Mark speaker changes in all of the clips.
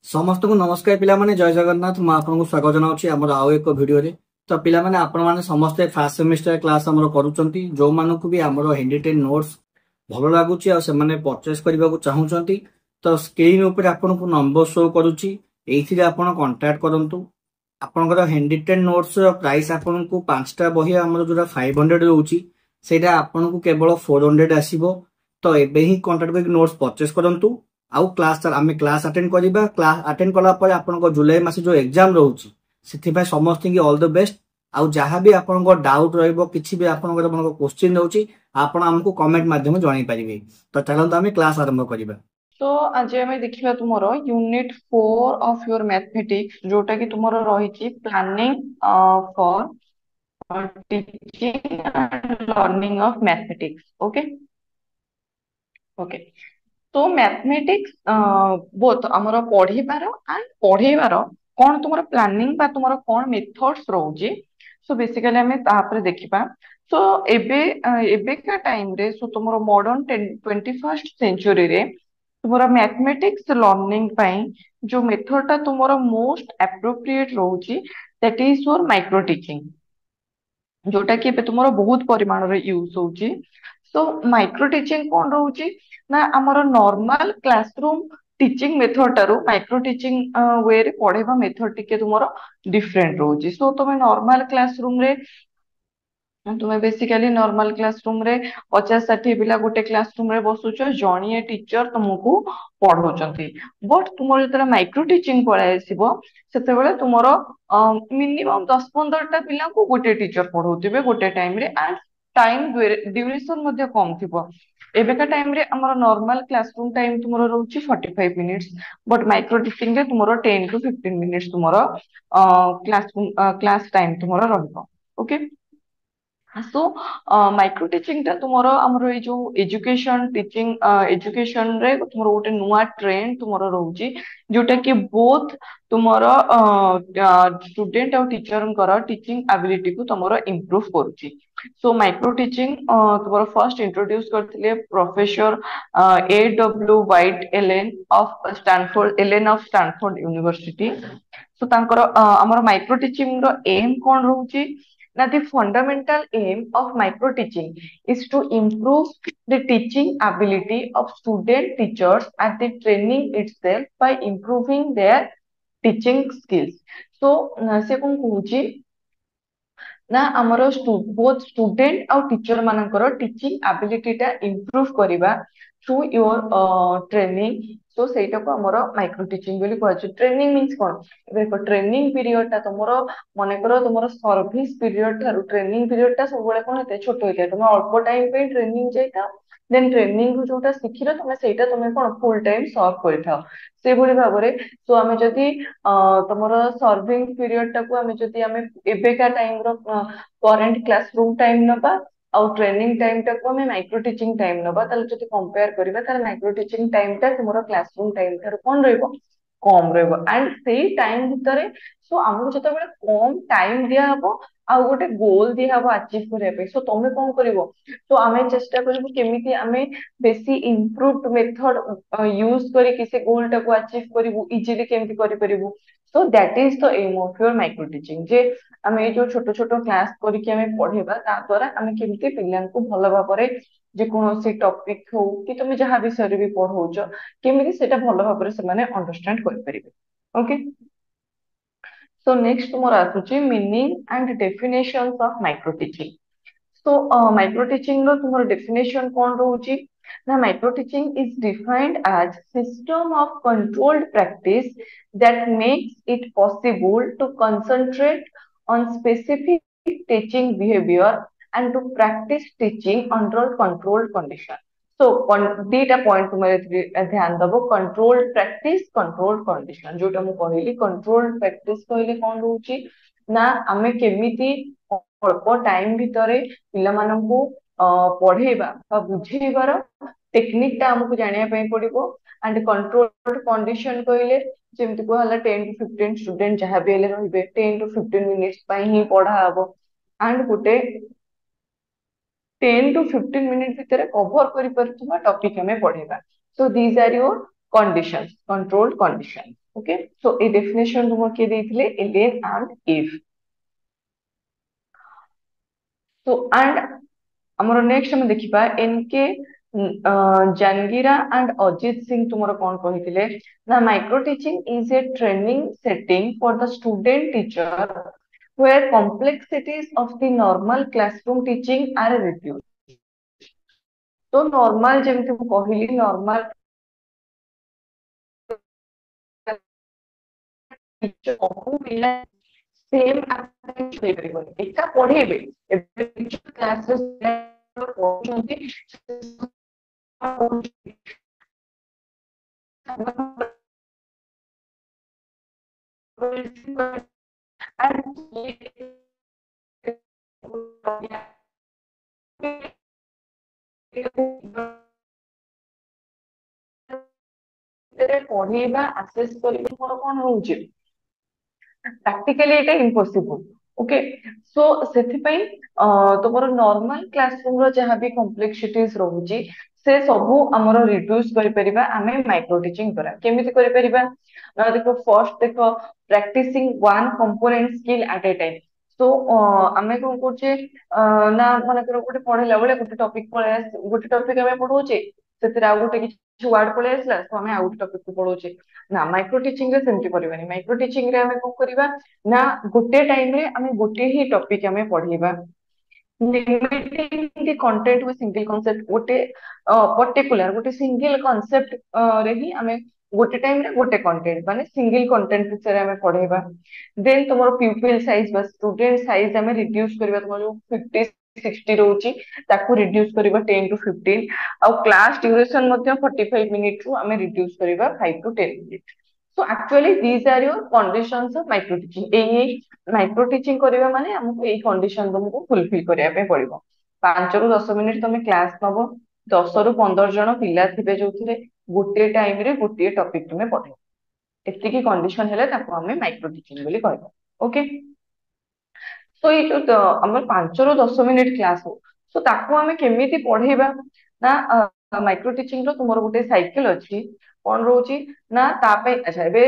Speaker 1: समस्त को नमस्कार पिलामाने जय जगन्नाथ मु आपको स्वागत जनाऊँ आमर आउ एक भिडियो रे। तो पिलामाने आपण माने समस्त फास्ट सेमिस्टर क्लास हमर करूचंती जो मानकु भी हमर हैंडरिटेन नोट्स भलो लागुची आ से माने परचेस करबा को चाहूचंती तो स्क्रीन ऊपर आपन को नंबर शो करूची एथिरे आपण कांटेक्ट करंतु। आपनकर हैंडरिटेन नोट्स रो प्राइस आपन को 5टा बही हमर जोरा 500 रहउची सेटा आपन को केवल 400 आसीबो। तो एबे ही कांटेक्ट करके नोट्स परचेस करंतु। आउ क्लास आमे क्लास अटेंड करिबा क्लास अटेंड कला पर आपनको जुलाई मास जो एग्जाम रहउची सेथि भाई समस्त की ऑल द बेस्ट। आउ जहां भी आपनको डाउट रहइबो किछि भी आपनको मन क्वेश्चन रहउची आपण हमको कमेंट माध्यम जणाई परिबे। तो चलंतु आमे क्लास आरंभ करिबा।
Speaker 2: तो आज आम देखा तुम यूनिट 4 ऑफ योर मैथमेटिक्स जोटा कि तुम रही planning for teaching and learning of mathematics. Okay okay. तो मैथमेटिक्स बोथ आमर पढ़ीबार एंड पढ़ेबार कौन तुम प्लानिंग बा तुम कौन मेथड्स रोचे। सो बेसिकली आम तापर देखा। सो एबे एबेका टाइम रे सो तुम मॉडर्न 21st सेंचुरी रे तुम मैथमेटिक्स लर्निंग पाई जो मेथड टा तुम मोस्ट एप्रोप्रिएट रोची that is your micro teaching जोटा कि तुम बहुत परिमाण रे यूज होची। सो माइक्रो टीचिंग कौन रोची ना आमर नॉर्मल क्लासरूम टीचिंग मेथड टारू माइक्रो टीचिंग वे रे पढ़ेबा मेथड टिके तुमरो डिफरेंट रोची। सो तुम नॉर्मल क्लासरूम रे तुम्हें बेसिकली नॉर्मल क्लासरूम रे 50-60 पिला गोटे क्लासरूम रे बसुच जणिए टीचर तुमको पढ़ौचंती। बट तुम जो माइक्रो टीचिंग पळाई आसीबो सेतेबेले तुमरो मिनिमम 10-15टा पिला को गोटे टीचर पढ़ौथिबे गोटे टाइम रे एंड टाइम ड्यूरेशन मध्ये कम थिबो। एबेका टाइम रे हमर नॉर्मल क्लासरूम टाइम तुमरो रहउची 45 मिनिट्स बट माइक्रो टीचिंग रे तुमरो 10 टू 15 मिनिट्स तुमरो क्लास टाइम तुमरो रहइबो। ओके। सो माइक्रो टीचिंग टा तुमरो हमरो ए जो एजुकेशन टीचिंग एजुकेशन रे तुमरो गोटे नुआ ट्रेंड तुमरो रहउची जोटा कि बोथ तुमरो स्टूडेंट और टीचर टीचिंग एबिलिटी को तुमरो इंप्रूव करूची। सो माइक्रो टीचिंग तुमरो फर्स्ट इंट्रोड्यूस करथिले professor A. W. White Allen of Stanford University. So तांकर हमरो माइक्रो टीचिंग रो एम कोन रहउची ना the fundamental aim of micro teaching is to improve the teaching ability of student teachers and the training itself by improving their teaching skills. So से कौन कहूची ना आमर बोथ स्टूडेंट और टीचर मानकर टीचिंग एबिलिटी टा इंप्रूव करबा through your training. सो सेटा को हमर माइक्रो टीचिंग बोली कहै। ट्रेनिंग मींस कोन देखो ट्रेनिंग पीरियड ता तुमरो मन कर तुमरो सर्विस पीरियड थारु ट्रेनिंग पीरियड ता सब बेले कोन होते छोट होते तुम अल्प टाइम पे ट्रेनिंग जाइता देन ट्रेनिंग रू जोटा सिखिरो तुम सेटा तुम कोन फुल टाइम सर्व करथाओ से भली भाबरे। सो आमे जदी तमरो सर्विंग पीरियड टाको आमे जदी आमे एबेका टाइम रो करेंट क्लासरूम टाइम नबा आउ ट्रेनिंग टाइम टाको आमे माइक्रो टीचिंग टाइम नबा ताले जदी कंपेयर करबा ताले माइक्रो टीचिंग टाइम टा तुमरो क्लासरूम टाइम थारो कोन रहइबो कम रहइबो एंड सेही टाइम भितरे। सो हमको जते बेले कम टाइम दिया हबो आ गोटे गोल दिया हबो अचीव करिया पे सो तमे कोन करिवो तो आमे चेष्टा करबो केमिति आमे बेसी इम्प्रूव्ड मेथड यूज करी किसे गोल टाको अचीव करिवो इजीली केमिति करि परिबो। So that is the aim of your micro teaching जे आमे जो छोट छोट क्लास करी के आमे पढेबा ता द्वारा आमे केमिति पिल्लांको भलो भाबरे जे कोनोसी टॉपिक हो कि तुम जहाँ विषय भी पढ़ौच केमिति सेटा भलो भाबरे से माने अंडरस्टैंड करि परिबे। ओके। सो नेक्स्ट मोर आसुची meaning and definitions of micro teaching. So micro teaching रो तुमर डेफिनेशन कोन रहउची ना micro teaching is defined as system of controlled practice that makes it possible to concentrate on specific teaching behaviour and to practice teaching under controlled condition. So दीटा point तुम्हारे ध्यान दबो controlled practice controlled condition जोटा मु कहली controlled practice कहले कोन रहउची ना आमे केमिति अल्प टाइम भितरे पिला माननकु पढ़ेबा बा बुझेबार टेक्निक टा हमकु जानिया पई पड़िबो एंड कंट्रोल्ड कंडीशन कहले जेमति को हला 10 टू 15 स्टूडेंट जहां भी हेले रहिबे 10 टू 15 मिनिट्स पई ही पढ़ा हबो एंड गुटे 10 टू 15 मिनिट भितर कवर करि परथुमा टॉपिक हमें पढ़ेबा। So these are your conditions controlled conditions. Okay so a definition तुम किए देथिले एलियन एंड इव तो एंड हमर नेक्स्ट हम देखिबा एनके जानगीरा एंड अजित सिंह तुमर कोन कहिथिले ना micro teaching is a training setting for the student teacher where complexities of the normal classroom teaching are reduced तो नॉर्मल जेमति मु कहली नॉर्मल टीचर को पिला सेम अप्रोच होई परिबो एका पढेबे एबे टीचर क्लास रे पढुचंती पढ़ेबा आसेस करबे मोर कोन होउची प्रैक्टिकली एटा इम्पॉसिबल ओके सो सेथि पई तमरो नॉर्मल क्लासरूम रो जहां भी कॉम्प्लेक्सिटीज रहउची से सबु हमरो रिड्यूस करि परिबा हमें माइक्रो टीचिंग द्वारा केमिति करि परिबा ना देखो फर्स्ट देखो practicing one component skill at a time so हमें कोन करछे ना माने करो गोटे पढेला बेले गोटे टॉपिक पळे गोटे टॉपिक हमें पढौचे ସେଥିରେ ଆଉ ଗୋଟେ କିଛି ୱାର୍ଡ ପଳେଇ ଆସିଲା ତ ଆମେ ଆଉ ଗୋଟେ ଟପିକ କୁ ପଢଉଛେ ନା ମାଇକ୍ରୋ ଟିଚିଂ ରେ ସେମିତି କରିବାନି ମାଇକ୍ରୋ ଟିଚିଂ ରେ ଆମେ କଣ କରିବା ନା ଗୋଟେ ଟାଇମ ରେ ଆମେ ଗୋଟେ ହିଁ ଟପିକ ଆମେ ପଢେଇବା limiting the content with single concept ଗୋଟେ पर्टिकुलर ଗୋଟେ सिंगल कॉन्सेप्ट रे ही हमें ଗୋଟେ टाइम रे ଗୋଟେ कंटेंट माने सिंगल कंटेंट विषय हमें पढ़ेबा देन तुमरो प्यूपिल साइज बस स्टूडेंट साइज हमें रिड्यूस करबा तुम जो 50 60 रहउची ताकू रिड्यूस करबा 10 to 15 और क्लास ड्यूरेशन मध्ये 45 मिनिट रु हमें रिड्यूस करबा 5 to 10 minute so actually these are your conditions of micro teaching a micro teaching करबा माने हमको ए कंडीशन तुमको फुलफिल करिया पे पड़िबो 5 रु 10 मिनिट तुम क्लास नबो 10 रु 15 जण पिला थिबे जोथिरे गोटे टाइम रे गोटे टॉपिक तुमे पढे एति की कंडीशन हेले ताको हमें माइक्रो टीचिंग बोली कहबो ओके सो ये जो हमर 5 रु 10 मिनिट क्लास हो सो ताको हमें केमिति पढेबा ना माइक्रो टीचिंग रो तुमर गोटे साइकिल अछि कोन रोची ना तापे अच्छा एबे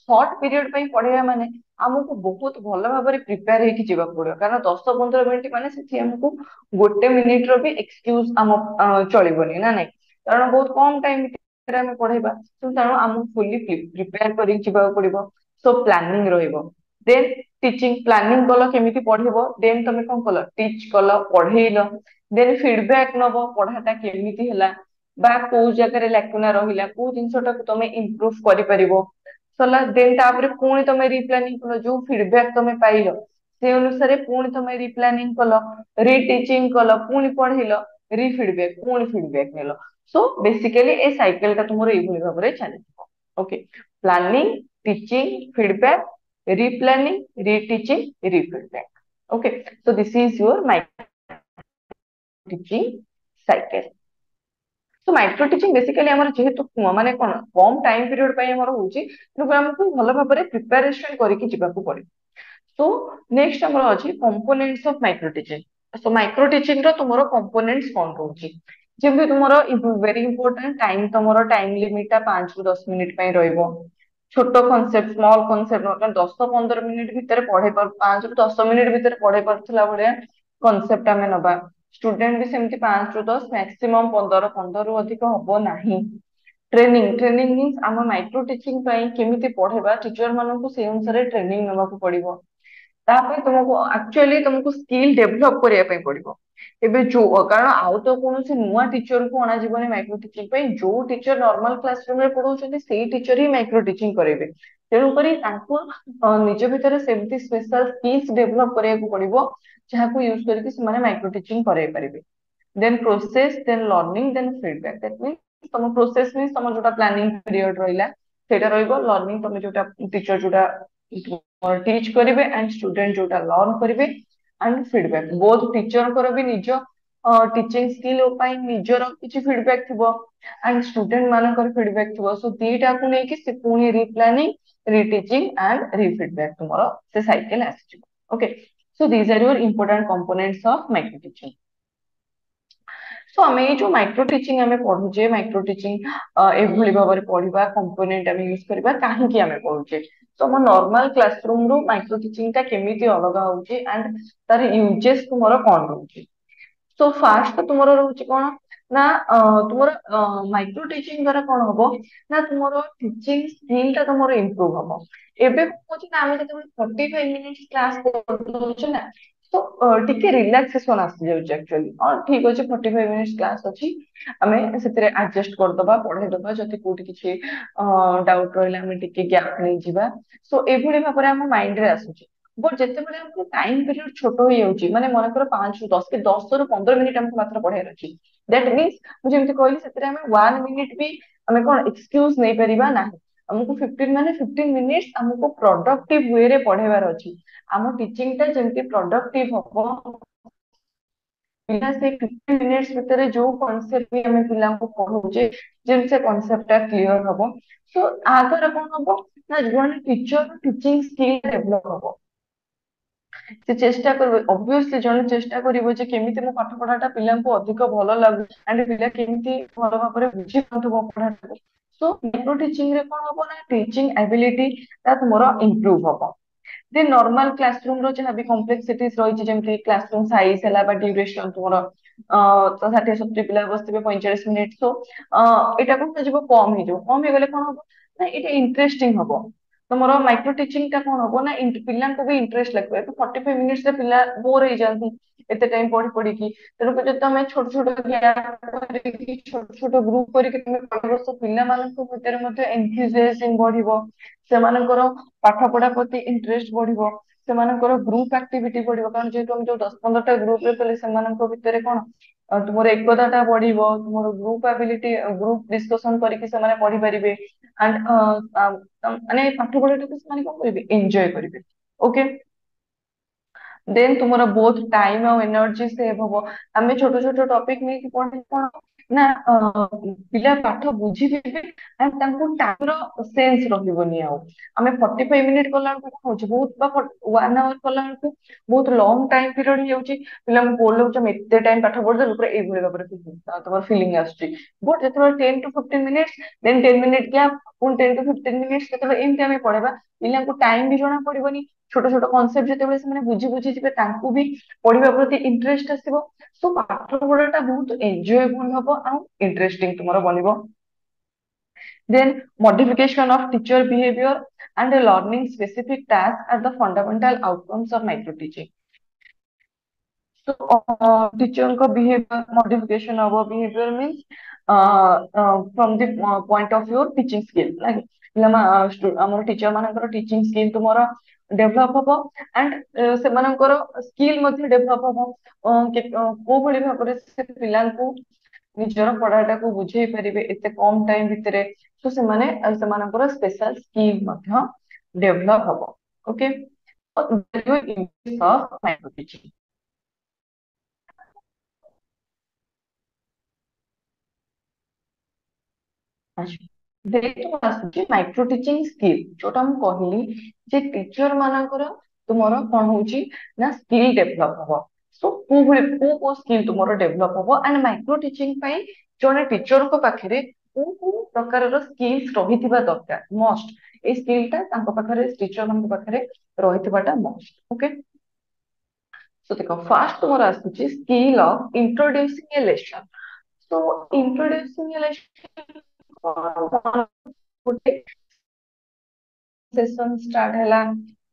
Speaker 2: शॉर्ट पीरियड पई पढेबा माने हमको बहुत भल भाबरे प्रिपेयर हेकि जीवा पड़ियो कारण 10-15 मिनिट माने सेठी हमको गोटे मिनिट रो भी एक्सक्यूज हम चलिबोनी ना नहीं कारण बहुत कम टाइम रे हम पढेबा तो तानो हमको फुली प्रिपेयर करि जीवा पड़िबो सो प्लानिंग रहइबो देन टीचिंग प्लानिंग कलो केमिति पढेबो देन तमे कोन कलो टीच कलो पढेइलो देन फीडबैक नबो पढाटा केमिति हला बा को जगह रे लैकुना रहिला को जिंसटा को तमे इंप्रूव करि परिबो सला देन तापरे पुणी तमे रिप्लानिंग कलो जो फीडबैक तमे पाइलो से अनुसार पुणी तमे रिप्लानिंग कलो रीटीचिंग कलो पुणी पढेइलो री फीडबैक नेलो सो बेसिकली ए साइकिल ता तुमरो एभली भाबरे चलिबो okay planning teaching feedback replanning, reteaching, refeedback. Okay, so this is your micro teaching cycle. So micro teaching basically ଆମର ଯେହେତୁ ମାନେ କଣ କମ ଟାଇମ ପିରିୟड ପାଇଁ ଆମର ହଉଛି ତେଣୁ ଆମକୁ ଭଲ ଭାବରେ ପ୍ରିପାରେସନ କରିକି ଯିବାକୁ ପଡିବ so next ଆମର ଅଛି components of micro teaching so micro teaching ର ତୁମର components କଣ ରହୁଛି ଯେମିତି ତୁମର very important time ତମର time limit ଟା 5 ରୁ 10 ମିନିଟ ପାଇଁ ରହିବ छोट कॉन्सेप्ट स्मॉल कॉन्सेप्ट 10-15 मिनिट भितर पढ़े पर 5 ରୁ 10 मिनिट भितर पढ़े परथला भलिया कॉन्सेप्ट हमें नबा स्टूडेंट भी सेमती 5 ରୁ 10 मैक्सिमम 15 ରୁ अधिक हबो नाही ट्रेनिंग मींस हम माइक्रो टीचिंग पई केमिति पढ़ेबा टीचर मानन को से अनुसार ट्रेनिंग नबा को पड़िबो तापे तुमको एक्चुअली तुमको स्किल डेवलप करिया पई पड़िबो एबे जो कारण आउ तो कोनो से नुवा टीचर को आना जीवने माइक्रो टीचिंग पे जो टीचर नॉर्मल क्लासरूम रे पढौछन्ती सेही टीचर ही माइक्रो टीचिंग करेबे तेणु करी तांको निज भितर सेमती स्पेशल स्किल्स डेवलप करिया को पड़िबो जहा को यूज करके से माने माइक्रो टीचिंग करे परिबे then process then learning then feedback that means तुम प्रोसेस मींस तुम जोटा प्लानिंग पीरियड रहिला सेटा रहइबो लर्निंग तुम जोटा टीचर जोटा टीच करिवे एंड स्टूडेंट जोटा लर्न करिवे एंड फीडबैक बोथ टीचर कर भी निज टीचिंग स्किल उपाय निजर किछि फीडबैक थिबो एंड स्टूडेंट मानकर फीडबैक थिबो सो दीटा को नै कि से पुनी रीप्लानिंग रीटीचिंग एंड रीफीडबैक तुमरो से साइकिल आसीबो okay so these are your important components of micro teaching so आम जो माइक्रो टीचिंग आम पढ़ुचे माइक्रो टीचिंग एभली भाव में पढ़ा कंपोनेंट आम यूज करवा कहीं आम पढ़ुचे तो आम नॉर्मल क्लासरूम रु माइक्रो टीचिंग टा केमी अलग होउची एंड तार यूजेस तुमर कौन रोचे सो फास्ट तुमर रोचे कौन ना तुमर माइक्रो टीचिंग द्वारा कौन हम ना तुमर टीचिंग स्किल टा तुमर इम्प्रूव हम एबे कौन आम जो 45 मिनिट्स क्लास कर ना तो टिके रिलैक्सेशन आसी जाउची एक्चुअली और ठीक अछि 45 मिनिट्स क्लास अछि हमें सेतरे एडजस्ट कर दबा पढ़े दबा जति कोठी किछि डाउट रहले हमें टिके गैप नै जिबा सो एभली भाबरे हम माइंड रे आसुची बट जेते बेले हमको टाइम पीरियड छोट हो जाउची माने मन कर 5 रु 10 के 10 रु 15 मिनिट हमको मात्र पढ़े अछि दैट मींस मुझे जेमति कहली सेतरे हमें 1 मिनिट भी हमें कोन एक्सक्यूज नै परिबा ना हमको 15 माने 15 मिनिट्स हमको प्रोडक्टिव वे रे पढ़ेबार अछि आम टीचिंग टा जमती प्रोडक्टिव हम पिला से 15 मिनिट्स भितर जो कॉन्सेप्ट भी हमें पिला को पढ़ौचे जेम से कॉन्सेप्ट टा क्लियर हबो सो आगर कौन हबो ना जने टीचर टीचिंग स्किल डेवलप हबो से चेष्टा करबे ऑब्वियसली जने चेष्टा करिवो जे केमिति मो पाठ पढ़ाटा पिला को अधिक भलो लागु एंड पिला केमिति भलो भाबरे बुझी पाथबो पढ़ाटा सो माइक्रो टीचिंग रे कोन हबो ना टीचिंग एबिलिटी ता तुमरो इंप्रूव हबो दे नॉर्मल क्लासरूम रो जहाँ भी कॉम्प्लेक्सिटीज रही जेमती क्लासरूम साइज है ड्यूरेशन तुम तो 60-70 पिला बसवे 45 मिनिट सो एटा कौन हो कम कम हो गले कौन हम ना ये इंटरेस्टिंग हम तुम माइक्रो टीचिंग टा कौन हम ना पिला को भी इंटरेस्ट लगे 45 मिनिट्स पिला बोर हो जाती एते टाइम पढ़ी पढ़ी की तेणु जब तुम छोट छोट छोट छोट ग्रुप करके तुम पढ़ पिला भितर एंथुसियाज्म बढ़िबो सेमानकर पाठ पढ़ा प्रति इंटरेस्ट बढ़िबो सेमानकर ग्रुप एक्टिविटी बढ़िबो कारण जेहेतु हम जो 10-15 टा ग्रुप रे तले सेमानक भितर कोन तुमर एकता टा बढ़िबो तुमर ग्रुप एबिलिटी ग्रुप डिस्कशन करके सेमाने पढ़ी परिबे एंड माने पाठ पढ़ाटा को सेमाने कोन करिवे एन्जॉय करिवे ओके देन तुमर बोथ टाइम और एनर्जी सेव हबो आमे छोट छोट टॉपिक नै कि पढ़े कोन ना पिला पाठ बुझी दिबे एंड तांको टाइम रो सेंस रहिबोनी आउ आमे 45 मिनिट कला को होछ बहुत बा 1 आवर कला को बहुत लॉन्ग टाइम पीरियड हो जाउची पिला हम बोललो जे एते टाइम पाठ पढ़ दे ऊपर ए भले बारे तमर फीलिंग आछी बट जेतबे 10 to 15 minutes then 10 minute gap पुन 10 to 15 मिनिट्स जेतबे एमते आमे पढ़ेबा पिला को टाइम भी जणा पड़िबोनी छोट छोट कॉन्सेप्ट जेतबे से माने बुझी बुझी जिबे तांको भी पढ़िबा प्रति इंटरेस्ट आसीबो सो पाठ पढ़ाटा बहुत एन्जॉयबल हबो आ interesting तुमरो बनिबो then modification of teacher behavior and learning specific tasks are the fundamental outcomes of micro teaching so teacher ko behavior modification of our behavior means from the point of view teaching skill like ଆମର teacher ମାନଙ୍କର teaching skill तुमरो develop हबो and सेमानଙ୍କର skill मध्ये develop हबो को भली भाबरे से पिलांको निजर पढ़ाटा को बुझेई परिबे एते कम टाइम भितरे तो सेमाने सेमानଙ୍କର स्पेशल स्किल मध्ये डेभलप हबो okay value in of micro teaching अच्छा देखो आसुची माइक्रो टीचिंग स्किल जोटा मु कहली जे टीचर मानकर तुमरो कोन होची ना स्किल डेभलप हबो सो को स्किल तुमरो डेभलप हबो एंड माइक्रो टीचिंग पई जोने टीचर को पाखरे को प्रकार रो स्किल्स रहिथिबा दरकार मस्ट ए स्किल टा तांको पाखरे टीचर मान पाखरे रहिथिबाटा मस्ट ओके सो देखो फर्स्ट तुमरो आसुची skill of introducing A lesson so introducing A lesson ଗୋଟେ ସେସନ ଷ୍ଟାର୍ଟ ହେଲା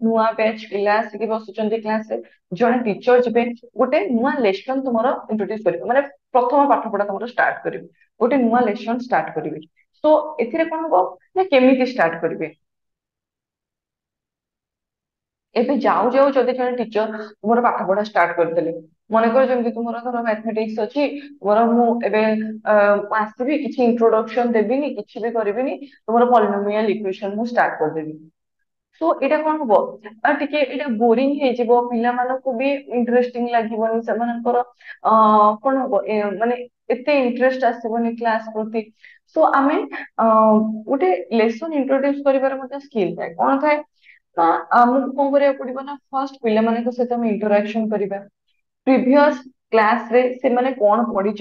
Speaker 2: ନୂଆ ବ୍ୟାଚ୍ ପିଲା ଆସିକି ବସୁଛନ୍ତି କ୍ଲାସ ରେ ଜଣେ ଟିଚର ଯିବେ ଗୋଟେ ନୂଆ ଲେସନ ତୁମର ଇଣ୍ଟ୍ରୋଡ୍ୟୁସ କରିବେ ମାନେ ପ୍ରଥମ ପାଠ ପଢା ତମର ଷ୍ଟାର୍ଟ କରିବେ ଗୋଟେ ନୂଆ ଲେସନ ଷ୍ଟାର୍ଟ କରିବେ ତ ଏଥିରେ କଣ ହବ ନା କେମିତି ଷ୍ଟାର୍ଟ କରିବେ ଏବେ ଯାଉ ଯାଉ ଯଦି ଜଣେ ଟିଚର ତୁମର ପାଠ ପଢା ଷ୍ଟାର୍ଟ କରିଦେଲେ ମନେକର ଯେମିତି ତୁମର ଧର ମ୍ୟାଥମେଟିକ୍ସ ଅଛି ତୁମର ମୁଁ ଏବେ ଆସିବି କିଛି ଇଣ୍ଟ୍ରୋଡକ୍ସନ ଦେବିନି କିଛି ବି କରିବିନି ତୁମର ପଲିନୋମିଆଲ ଇକ୍वेସନ ମୁଁ ଷ୍ଟାର୍ଟ କରିଦେବି ସୋ ଏଇଟା କଣ ହବ ଟିକେ ଏଇଟା ବୋରିଂ ହେଇଯିବ ପିଲାମାନଙ୍କୁ ବି ଇଣ୍ଟରେଷ୍ଟିଂ ଲାଗିବନି ସେମାନଙ୍କର କଣ ହବ ମାନେ ଏତେ ଇଣ୍ଟରେଷ୍ଟ ଆସିବନି କ୍ଲାସ ପ୍ରତି ସୋ ଆମେ ଗୋଟେ ଲେସନ ଇଣ୍ଟ୍ରୋଡ୍ୟୁସ କରିବାର ମଧ୍ୟ ସ୍କିଲ୍ ଥାଏ କଣ ଥାଏ ଆମକୁ କଣ କରିବାକୁ ପଡିବ ନା ଫାର୍ଷ୍ଟ ପିଲାମାନଙ୍କ ସହିତ ଆମେ ଇଣ୍ଟରାକ୍ସନ କରିବା ପ୍ରିଭିୟସ क्लास रे से माने कौन पढ़ी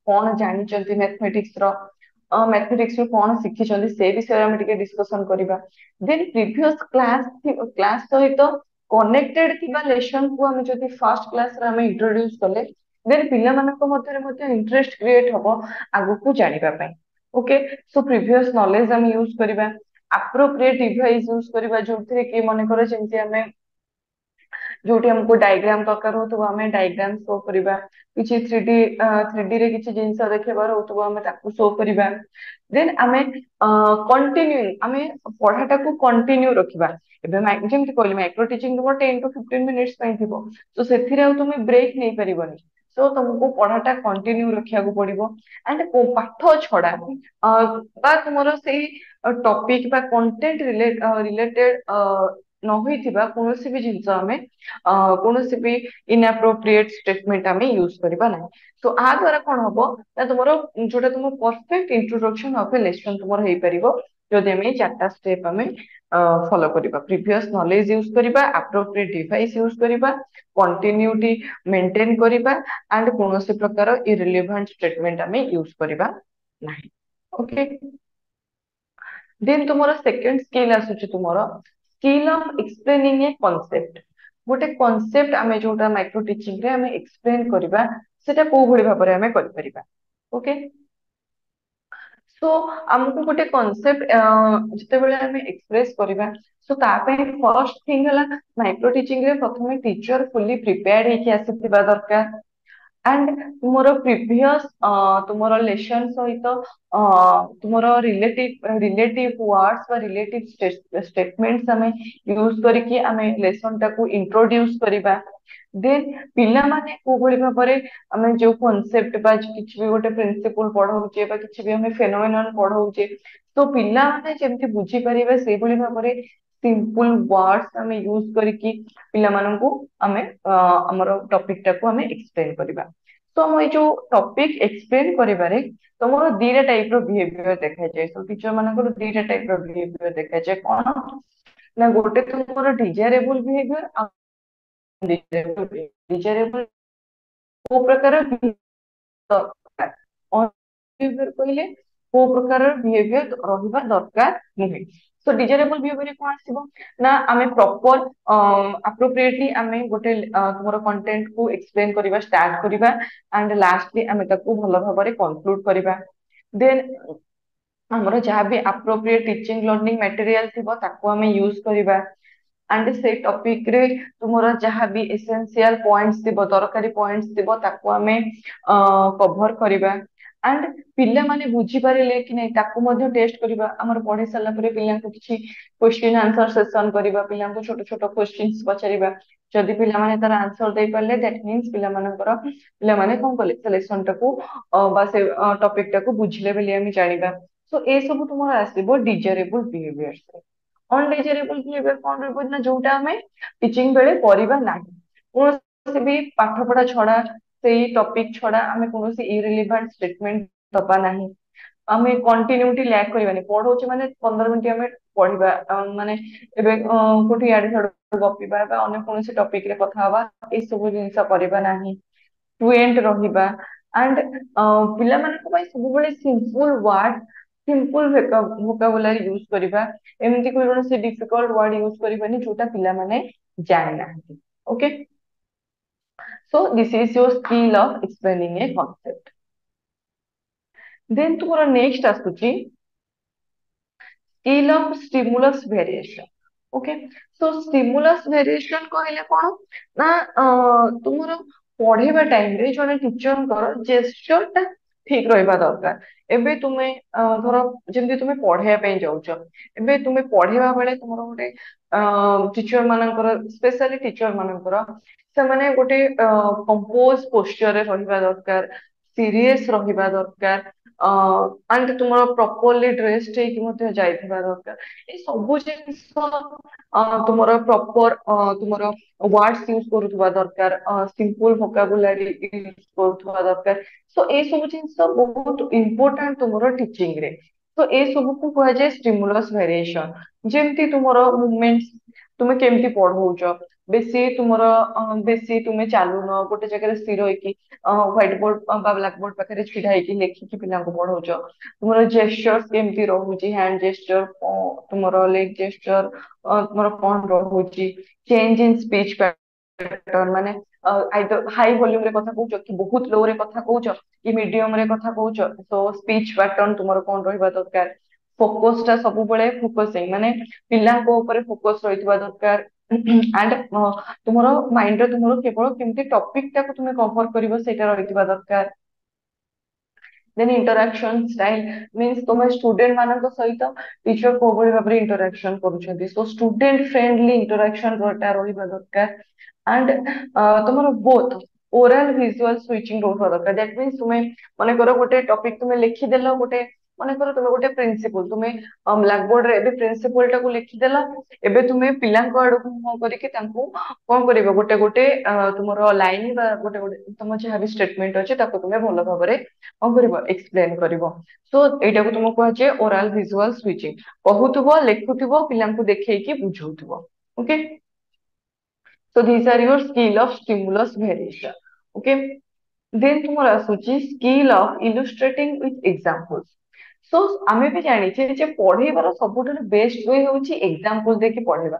Speaker 2: कौन जानी मैथमेटिक्स रो मैथमेटिक्स रो कौन शिखी से विषय में टिके डिस्कशन करबा देन प्रीवियस क्लास सहित कनेक्टेड थिबा लेसन को हम जदि फर्स्ट क्लास रे हम इंट्रोड्यूस कले देन पिला मानक मध्य मध्य इंटरेस्ट क्रिएट हबो आगु को जानिबा पई ओके सो प्रीवियस नॉलेज हम यूज करबा एप्रोप्रिएट डिवाइस यूज करबा जोथिरे के मन करे जेंति हमें जोटी हमको डायग्राम दरकार हो तो हमें डायग्राम शो करबा किछि 3D रे किछि जिंस देखेबार हो तो हमें ताकू शो करबा देन हमें कंटिन्यू हमें पढ़ाटा को कंटिन्यू रखिबा एबे जेमति कहली माइक्रो टीचिंग तुम 10 टू 15 मिनिट्स पई थिबो तो सेथिरे आ तुम ब्रेक नहीं परिबनी सो तुमको पढ़ाटा कंटिन्यू रखिया को पड़िबो एंड पाठ छडा बा तुमरो सेही टॉपिक बा कंटेंट रिलेटेड न होइथिबा कोनोसी भी जिंस हमें कोनोसी भी इनएप्रोप्रिएट स्टेटमेंट हमें यूज करबा नै तो आ द्वारा कोन हबो ना तुमरो जोटा तुम perfect introduction of a lesson तुमरो हेई परिबो जदि हमें चारटा स्टेप हमें फॉलो करबा प्रीवियस नॉलेज यूज करबा एप्रोप्रिएट डिवाइस यूज करबा कंटिन्यूटी मेंटेन करबा एंड कोनोसी प्रकार इरिलेवेंट स्टेटमेंट हमें यूज करबा नाही ओके देन तुमरो सेकंड स्किल आसुची तुमरो skill of explaining a concept गोटे कॉन्सेप्ट आमे जोटा माइक्रो टीचिंग रे आमे एक्सप्लेन करबा सेटा को भली भाबरे आमे कर परिबा ओके सो हमको गोटे कॉन्सेप्ट जते बेले आमे एक्सप्रेस करबा सो ता पे फर्स्ट थिंग हला माइक्रो टीचिंग रे प्रथमे टीचर फुली प्रिपेयर्ड हे कि आसीथिबा दरकार एंड तुमरो प्रीवियस तुमरो लेसन सहित तुमरो रिलेटिव वर्ड्स व रिलेटिव स्टेटमेंट्स हमें यूज करके हमें लेसन टाको इंट्रोड्यूस करिबा देन पिला माने को भली भाबरे हमें जो कांसेप्ट बा किछि भी गोटे प्रिंसिपल पढाउचे बा किछि भी हमें फेनोमेनन पढाउचे तो पिला माने जेमति बुझी परिबे सेही भली भाबरे सिंपल वर्ड्स हमें यूज करके पिला माननकु हमें हमरो टॉपिक टाको हमें एक्सप्लेन करिबा तो हम जो टॉपिक एक्सप्लेन करिबारे तमरो दीटा टाइप रो बिहेवियर देखा जाय तो टीचर मानकर दीटा टाइप रो बिहेवियर देखा जाय कोन ना गोटे तुमरो डिजायरेबल बिहेवियर डिजायरेबल को प्रकार बिहेवियर कहले को प्रकार बिहेवियर रहिबा दरकार नुहे सो डिजायरेबल बिहेवियर कोन आसीबो ना आमे प्रॉपर एप्रोप्रिएटली आमे गोटे तुमरो कंटेंट को एक्सप्लेन करिबा स्टार्ट करिबा एंड लास्टली आमे ताको भलो भाबरे कंक्लूड करिबा देन हमरो जहाँ भी एप्रोप्रिएट टीचिंग लर्निंग मटेरियल थिबो ताको हमें यूज करिबा एंड से टॉपिक रे तुमरो जहाँ भी एसेंशियल पॉइंट्स थिबो दरकारी पॉइंट्स थिबो ताको हमें कवर करिबा एंड पिल्ला माने बुझी पारिले कि नै ताको मध्ये टेस्ट करिबा हमर पढे सल्ला परे पिल्ला को किछि क्वेश्चन आंसर सेशन करिबा पिल्ला को छोट छोट क्वेश्चंस पचारिबा जदि पिल्ला माने तार आंसर दे पाले दैट मींस पिल्ला मानकर पिल्ला माने कोन कले सिलेक्शन टाको बा से टॉपिक टाको बुझिले बेली हम जानिबा सो ए सब तुमरो आसीबो डिजायरेबल बिहेवियर से अनडिजायरेबल बिहेवियर कोन रहबो ना जोटा हमें टीचिंग बेले परिबा नाही कोनोसी भी पाठ पढ़ा छडा सेही टॉपिक छडा हमें कोनोसी इरिलेवेंट स्टेटमेंट दबा नाही हमें कंटिन्यूटी लैक करबानी पढौचे माने 15 मिनिट हमें पढिबा माने एबे कोठी आडे छड गपिबा बा अन्य कोनोसी टॉपिक रे कथा हवा ए सब जिंस करबा नाही फ्लुएंट रहिबा एंड पिला मानक पई सब बेले simple word simple vocabulary use करबा एमती कोई कोनोसी डिफिकल्ट वर्ड यूज करबानी जोटा पिला माने जानि नाहंती okay so this is your skill of explaining a concept then तुम्हारा नेक्स्ट आसुची skill of stimulus variation okay so stimulus variation कहले कोन ना तुमरो पढ़ेबा टाइम रे जने टीचर कर जेस्चर ता ठीक रहबा दरकार एबे तुमे धरो जेंति तुमे पढ़ेया पे जाउछ एबे तुमे पढ़ेबा बेले तुमरो गोटे टीचर मानकर स्पेशली टीचर मानकर से माने गोटे कंपोज पोस्चर रे रहबा दरकार सीरियस रहबा दरकार एंड तुमरो प्रॉपर्ली ड्रेस्ड हे कि मते जाइथिबा दरकार ए सब जिंस तुमरो प्रॉपर तुमरो वर्ड्स यूज करूथबा दरकार सिंपल वोकाबुलरी यूज करूथबा दरकार सो ए सब जिंस बहुत इंपोर्टेंट तुमरो टीचिंग रे तो ए सब को कह जाय स्टिमुलस वेरिएशन जेमति तुमरो मूवमेंट्स तुमे केमति पढौछ बेसी तुमरो बेसी तुमे चालुन गोटे जगह स्थिर होइकी व्हाइट बोर्ड ब्लैक बोर्ड पाखे छिड़ा होइकी लेखिकी पिला पढ़ौछ तुमरो जेस्चर्स केमती रहउची हैंड जेस्चर तुमरो लेग जेस्चर तुमरो कोन रहउची चेंज इन स्पीच पैटर्न माने आइदर हाई वॉल्यूम रे कथा कहउछ कि बहुत लो रे कथा कहउछ कि मीडियम रे कथा कहउछ तो स्पीच पैटर्न तुमरो कोन रहइबा दरकार फोकस टा सब बेले फोकसिंग माने पिला को ऊपर फोकस रहितबा दरकार एंड तुमरो माइंड रे तुमरो केवल केमती टॉपिक टा को तुमे कवर करिवो सेटा रहितबा दरकार देन इंटरैक्शन स्टाइल मींस तुम स्टूडेंट मानक सहित टीचर को भली भाबरे इंटरैक्शन करूछंती सो स्टूडेंट फ्रेंडली इंटरैक्शन रोटा रहिबा दरकार एंड तुमरो बोथ ओरल विजुअल स्विचिंग रोटा दरकार दैट मींस तुमे माने करो गोटे टॉपिक तुमे लिखि देलो गोटे माने करो तुमे गोटे प्रिंसिपल तुमे ब्लैक बोर्ड रे एबे प्रिंसिपल टा को लिखि देला एबे तुमे पिलांको आडू मुंह करिके तांको कोन करिवो गोटे गोटे तुमरो लाइन बा गोटे गोटे तुम जहा भी स्टेटमेंट अछि ताको तुमे भलो भाबरे कौन कर एक्सप्लेन कर सो एटा को तुमको कहुचे ओराल विजुअल स्विचिंग कहूथबो लेखुथबो पिलांको देखैकी बुझौथबो okay so this are your skill of stimulus variation okay then तुमर आसुची skill of illustrating with examples so आमे भी जानिछे जे पढेबार सबुठाରୁ बेस्ट वे होची एग्जांपल देके पढेबा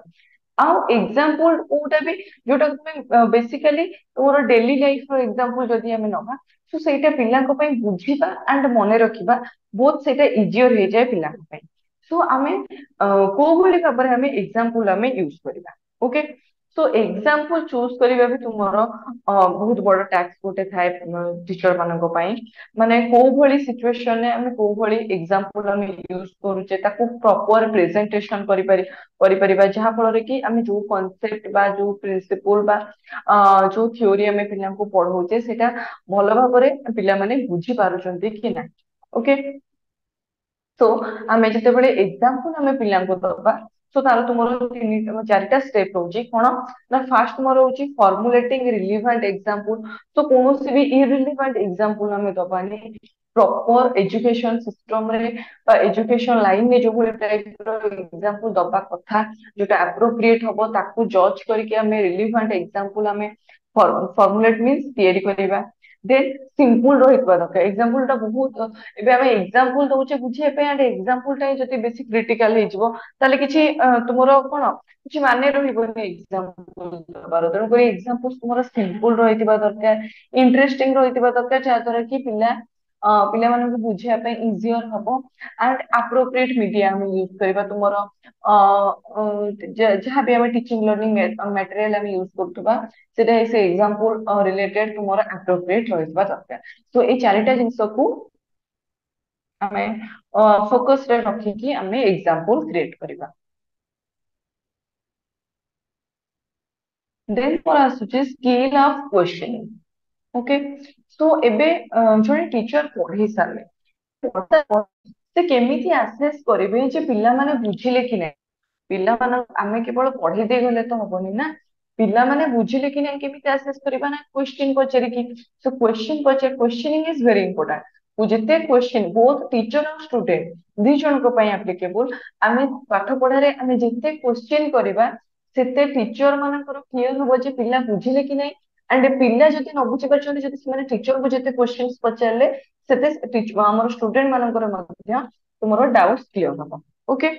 Speaker 2: आउ एग्जांपल कोटा भी जोटा तुमे बेसिकली तोर डेली लाइफ रो एग्जांपल जदी हमें नबा सो सेटा पिलांको पई बुझिबा एंड मने रखिबा बहुत सेटा इजियर हे जाय पिलांको पई सो आमे को भली भाबरे हमें एग्जांपल हमें यूज करबा ओके सो एग्जांपल चूज करबा भी तुमरो बहुत बड़ टैक्स गोटे थाए टीचर मानको पई माने को भली सिचुएशन ने हमें को भली एग्जांपल हमें यूज करूचे ताको प्रॉपर प्रेजेंटेशन करि परिबा जहा फल रे कि हमें जो कांसेप्ट बा जो प्रिंसिपल बा जो थ्योरी हमें पिला को पढौचे सेटा भलो भाबरे पिला माने बुझी पारुचंती कि ना ओके तो आमे जते बळे एग्जांपल हमें पिला को दबा सो तार तुमरो तीन चारटा स्टेप होची कोन ना फास्ट मोर होची फॉर्मुलेटिंग रिलेवेंट एग्जांपल तो कोनोसी भी इररिलेवेंट एग्जांपल हमें दबानी प्रॉपर एजुकेशन सिस्टम रे एजुकेशन लाइन में जो भଳି टाइप रो एग्जांपल दबा कथा जोटा एप्रोप्रिएट हबो ताकू जज करके हमें रिलेवेंट एग्जांपल हमें फॉर्मुलेट मींस तयारी करबा देन सिंपल रहितबा दरकार एग्जांपल टा बहुत एबे हमें एग्जांपल दउचे बुझे पे एंड एग्जांपल टा जति बेसी क्रिटिकल हे जिवो ताले किछि तुमरो कोन किछि माने रहिबोनी एग्जांपल दबार तण कोइ एग्जांपल तुमरो सिंपल रहितबा दरकार इंटरेस्टिंग रहितबा दरकार जा द्वारा कि पिला पिला माने बुझिया पे इजियर हबो एंड एप्रोप्रिएट मीडिया हम यूज करबा तुमरो जहाँ भी हमें टीचिंग लर्निंग मटेरियल हम यूज करतबा सेटा से एग्जांपल रिलेटेड तुमरो एप्रोप्रिएट रहितबा दरकार तो ए चारिटा जिंस को हमें फोकस रे रखी कि हमें एग्जांपल क्रिएट करबा देन फॉर आसुचे skill of questioning okay so एबे जने टीचर पढ़ी सारे से केमिति असेस करिवे जे पिला माने बुझिले कि नै पिला माने आमे केवल पढ़ी दे गले तो हबनी ना पिला माने बुझिले कि नै केमिति असेस करबा ना क्वेश्चन पचरे कि सो क्वेश्चन पचर क्वेश्चनिंग इज वेरी इंपोर्टेंट बुझते क्वेश्चन बोथ टीचर और स्टूडेंट दी जन को पई एप्लीकेबल आमे पाठ पढ़ारे आमे जते क्वेश्चन करबा सेते टीचर मानकर क्लियर हो जे पिला बुझिले कि नै एंड पिला जति न बुझि परछन जति से माने टीचर को जते क्वेश्चंस पचारले सेते हमर स्टूडेंट मानकर मध्य तुमरो डाउट्स क्लियर हबो ओके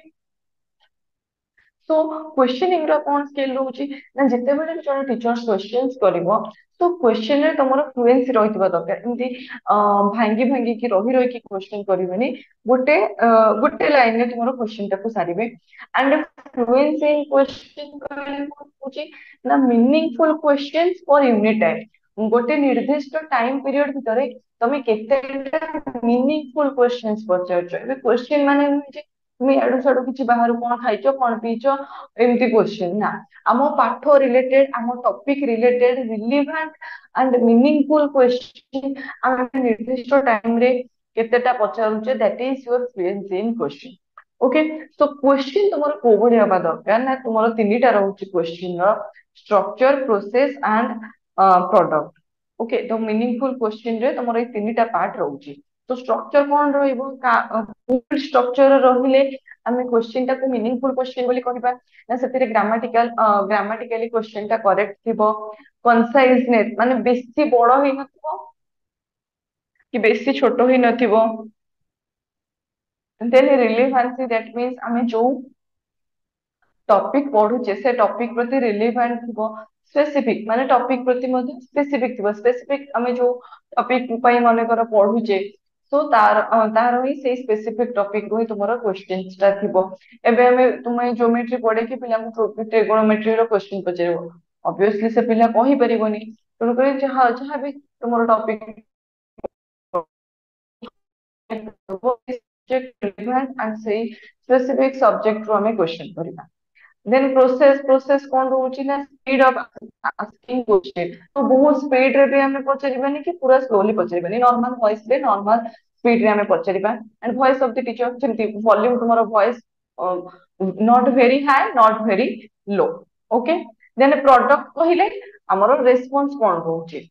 Speaker 2: सो क्वेश्चनिंग रो कोन स्किल रहउची ना जते बेले जने टीचर्स क्वेश्चंस करिवो तो क्वेश्चन रे तमरो फ्लुएंसी रहितबा दरकार एमती भांगी भांगी की रही की क्वेश्चन करिवेनी गोटे गोटे लाइन में तुमरो क्वेश्चन टाको सारिबे एंड फ्लुएंसी इन क्वेश्चन कहले होची ना meaningful questions for unit time गोटे निर्दिष्ट टाइम पीरियड भितरे तमे केतेटा मीनिंगफुल क्वेश्चंस पचारछो एबे क्वेश्चन माने तुम्हें एडु साडु किछि बाहर कोन खाइचो कोन पीचो एमती क्वेश्चन ना आम पाठ रिलेटेड आम topic related relevant and meaningful question आम निर्दिष्ट टाइम रे केतेटा पचारुचे that is your fluency in question okay so question तुमरो को भली हबा दरकार ना तुमरो तीनटा रहउची क्वेश्चन रो structure process and product okay तो मीनिंगफुल क्वेश्चन रे तुमरो ए तीनटा पार्ट रहउची तो स्ट्रक्चर कोन रहइबो स्ट्रक्चर रहिले आमे क्वेश्चन टाको मीनिंगफुल क्वेश्चन बोली कहबा ना सेतिरे ग्रामेटिकली क्वेश्चन टा करेक्ट थिबो कंसाइजनेस माने बेसी बड़ होई नथिबो कि बेसी छोट होई नथिबो देन रिलेवेंसी दैट मींस आमे जो टॉपिक पढुचे से टॉपिक प्रति रिलेवेंट थिबो स्पेसिफिक माने टॉपिक प्रति मध्ये स्पेसिफिक थिबो स्पेसिफिक आमे जो टॉपिक पई माने कर पढुचे सो तार ही से स्पेसिफिक टॉपिक रो तुमरो क्वेश्चंस ता थिबो एबे हमें तुमे ज्योमेट्री पढे कि पिला को ट्रिगोनोमेट्री रो क्वेश्चन पचेरो ऑब्वियसली से पिला कहि परिबोनी तो करे जहां जहां भी तुमरो टॉपिक रिलेवेंट एंड से स्पेसिफिक सब्जेक्ट रो हमें क्वेश्चन करिबा देन प्रोसेस कौन रोची ना स्पीड ऑफ आस्किंग क्वेश्चन तो बहुत स्पीड रे भी हमें पचरिबानी कि पूरा स्लोली पचरिबानी नॉर्मल वॉइस रे नॉर्मल स्पीड रे हमें पचरिबा and voice of the teacher जेमति वॉल्यूम तुम्हारा voice not very high not very low okay then product कहिले हमरो रेस्पॉन्स कौन रोची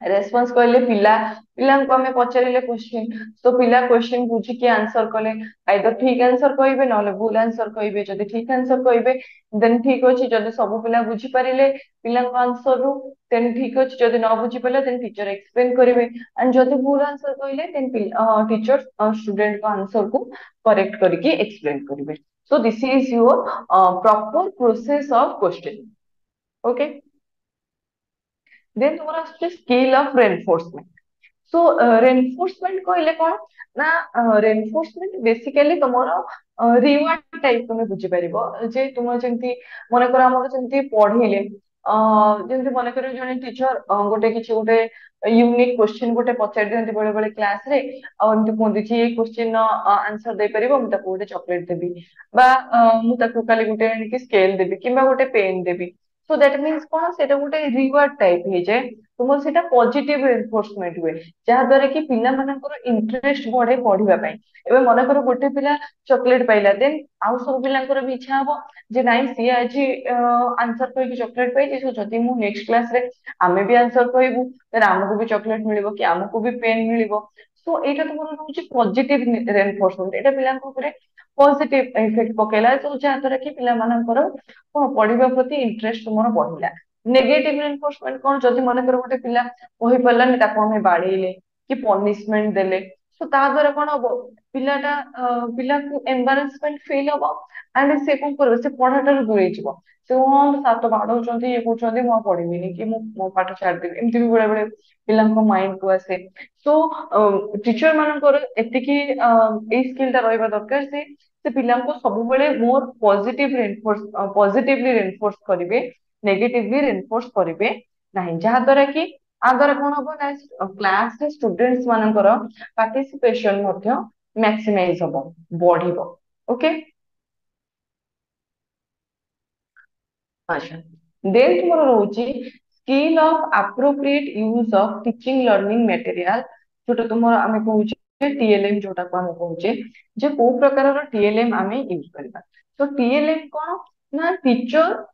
Speaker 2: रेस्पॉन्स कहले पिला पिला को हमें पचारिले क्वेश्चन तो पिला क्वेश्चन बुझी के आंसर कले आइदर ठीक आंसर कहिबे नले भूल आंसर कहिबे जदि ठीक आंसर कहिबे देन ठीक अछि जदि सब पिला बुझी पारिले पिला को आंसर रू देन ठीक अछि जदि न बुझी पाले देन टीचर एक्सप्लेन करिवे एंड जदि भूल आंसर कहिले देन टीचर स्टूडेंट को आंसर को करेक्ट करके एक्सप्लेन करिवे so this is your proper process of question okay then तुम्हारा skill of reinforcement so reinforcement कहले कौन ना रेनफोर्समेंट बेसिकली तुमर रिवार्ड टाइप तुम बुझी पारिबो जे तुम जेंति मन कर हमर जेंति पढिले जेंति मन कर जने टीचर गोटे किछि गोटे यूनिक क्वेश्चन गोटे पचार दियंती बेले बेले क्लास रे आ एमति कोन दिछि ए क्वेश्चन आंसर दे परिबो हम ताको गोटे चॉकलेट देबी बा मु ताको काली गोटे कि स्केल देबी किबा गोटे pen Devi so that means कोन सेटा गोटे रिवार्ड टाइप हे जे तुम सेटा पॉजिटिव रेनफोर्समेंट हुए जहा द्वारा कि पिला मानकर इंटरेस्ट बढ़े पढ़िबा पई एबे मन कर गोटे पिला चॉकलेट पाइला देन आउ सब पिलांकर भी इच्छा हबो जे नाइ सी आज आंसर कहि कि चॉकलेट पाइछि सो जदि मु नेक्स्ट क्लास रे आमे भी आंसर कहबू देन हमको भी चॉकलेट मिलिबो कि हमको भी पेन मिलिबो सो एटा तुमर रहउछि पॉजिटिव रेनफोर्समेंट एटा पिलांक ऊपर पॉजिटिव इफेक्ट पकेला तो जहा द्वारा कि पिला मानकर पढ़िबा प्रति इंटरेस्ट तुमर बढ़िला नेगेटिव रेनफोर्समेंट कोन जदि मन कर गोटे पिला कहि परलानी ताको हमें बाड़ेइले कि पनिशमेंट देले सो ता द्वारा कोन हबो पिलाटा पिला को एम्बारेसमेंट फील हबो एंड से कोन करबो से पढ़ाटा दूरे जिवो से हम सात बाडौचंती ये कहउचंती मु पढ़िबिनी कि मु पाठ छाड़ देबी एमति भी बेले बेले पिलांको माइंड को आसे सो टीचर मानकर एतिकी ए स्किल ता रहबा दरकार से पिलांको सब बेले मोर पॉजिटिवली रेनफोर्स करिवे नेगेटिवली रेनफोर्स करिवे नाही जहा द्वारा कि आगर कोन हबो ना क्लास रे स्टूडेंट्स मानकर पार्टिसिपेशन मध्य मैक्सिमाइज हबो बढ़िबो ओके अच्छा देन तुमरो रहउची skill of appropriate use of teaching learning material जोटा तुमरो आमे कहउचे टीएलएम जोटा को आमे कहउचे जे को प्रकार रो टीएलएम आमे यूज करबा तो टीएलएम कोन ना टीचर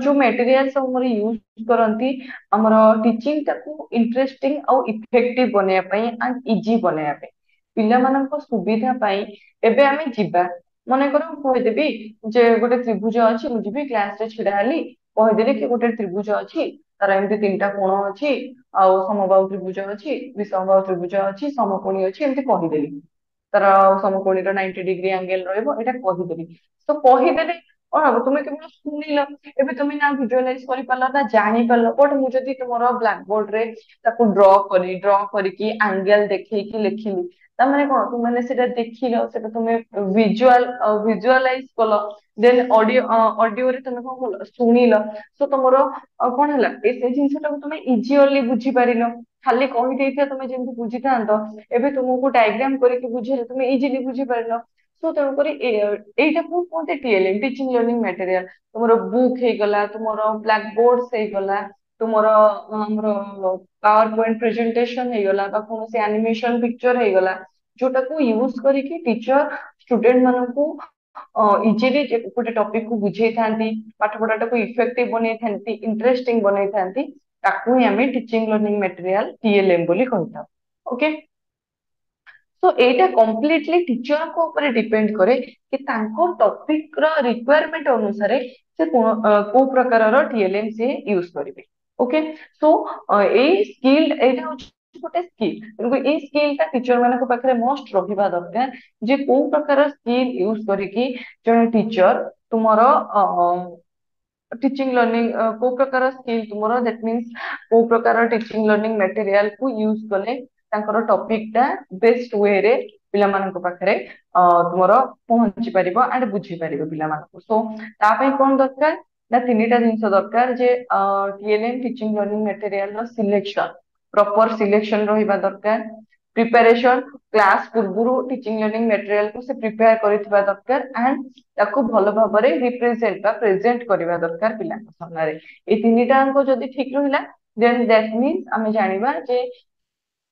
Speaker 2: जो मटेरियल सब हमर यूज करंती हमर टीचिंग ताको इंटरेस्टिंग और इफेक्टिव बने पई एंड इजी बने पई पिला मानक सुविधा पई एबे आमे जिबा मने करो कहि देबी जे गोटे त्रिभुज अछि मु जिबी क्लास रे छिडा हली कहि देली कि गोटे त्रिभुज अछि तार एमति तीनटा कोण अछि आ समबाहु त्रिभुज अछि विषमबाहु त्रिभुज अछि समकोणी अछि एमति कहि देली तार समकोणी रो 90 डिग्री एंगल रहइबो एटा कहि देली तो कहि देले और अब तुमे केवल सुनिलो एबे तुमे ना विजुअलाइज करि पालो ना जानि पालो बट मु जदि तुमरो ब्लैक बोर्ड रे ताको ड्रॉ करी कि एंगल देखै कि लिखिली तामाने कोन तुमे सेटा देखिलो सेटा तुमे विजुअलाइज कलो देन ऑडियो रे तुमे कोन कलो सुनिलो सो तुमरो कोन हला ए से जिंसटा को तुमे इजीली बुझी पारिलो खाली कहि देइथिया तुमे जेंति बुझी थांतो एबे तुमको डायग्राम करके बुझेले तुमे इजीली बुझी पारिलो सो तेणु करी एटा को कोनते टीएलएम टीचिंग लर्निंग मटेरियल तुमरो बुक हे गला तुमरो ब्लैक बोर्ड्स हे गला तुमरो हमरो पावर पॉइंट प्रेजेंटेशन हे गला बा कोनोसी एनिमेशन पिक्चर हे गला जोटा को यूज करके टीचर स्टूडेंट मानकू इजीली गोटे टॉपिक को बुझे थांती पाठ पढ़ाटा को इफेक्टिव बनै थांती इंटरेस्टिंग बनै थांती ताकू ही हमें टीचिंग लर्निंग मटेरियल टीएलएम बोली कहता ओके सो एटा कम्प्लीटली टीचर को ऊपर डिपेंड करे कि तांको टॉपिक रो रिक्वायरमेंट अनुसार से को प्रकार रो टीएलएम से यूज करिवे ओके सो ए स्किल एटा होची गोटे स्किल ए स्किल टा टीचर मानको पाखरे मोस्ट रहिबा दरकार जे को प्रकार स्किल यूज करिकि जने टीचर तुमरो टीचिंग लर्निंग को प्रकार स्किल तुमरो दैट मींस को प्रकार टीचिंग लर्निंग मटेरियल को यूज कले तांकर टॉपिक टा बेस्ट वे रे पिला मानक पाखरे तुमरो पहुंची परिबो एंड बुझी परिबो पिला मानक सो ता पई कोन दरकार ना तीनटा जिंस दरकार जे टीएलएम टीचिंग लर्निंग मटेरियल रो सिलेक्शन प्रॉपर सिलेक्शन रहिबा दरकार प्रिपरेशन क्लास पूर्वरु टीचिंग लर्निंग मटेरियल को से प्रिपेयर करितबा दरकार एंड ताको भलो भाबरे रिप्रेजेंट बा प्रेजेंट करिबा दरकार पिलांक सामने ए तीनटा अंक जदी ठीक रहिला देन दैट मींस हमें जानिबा जे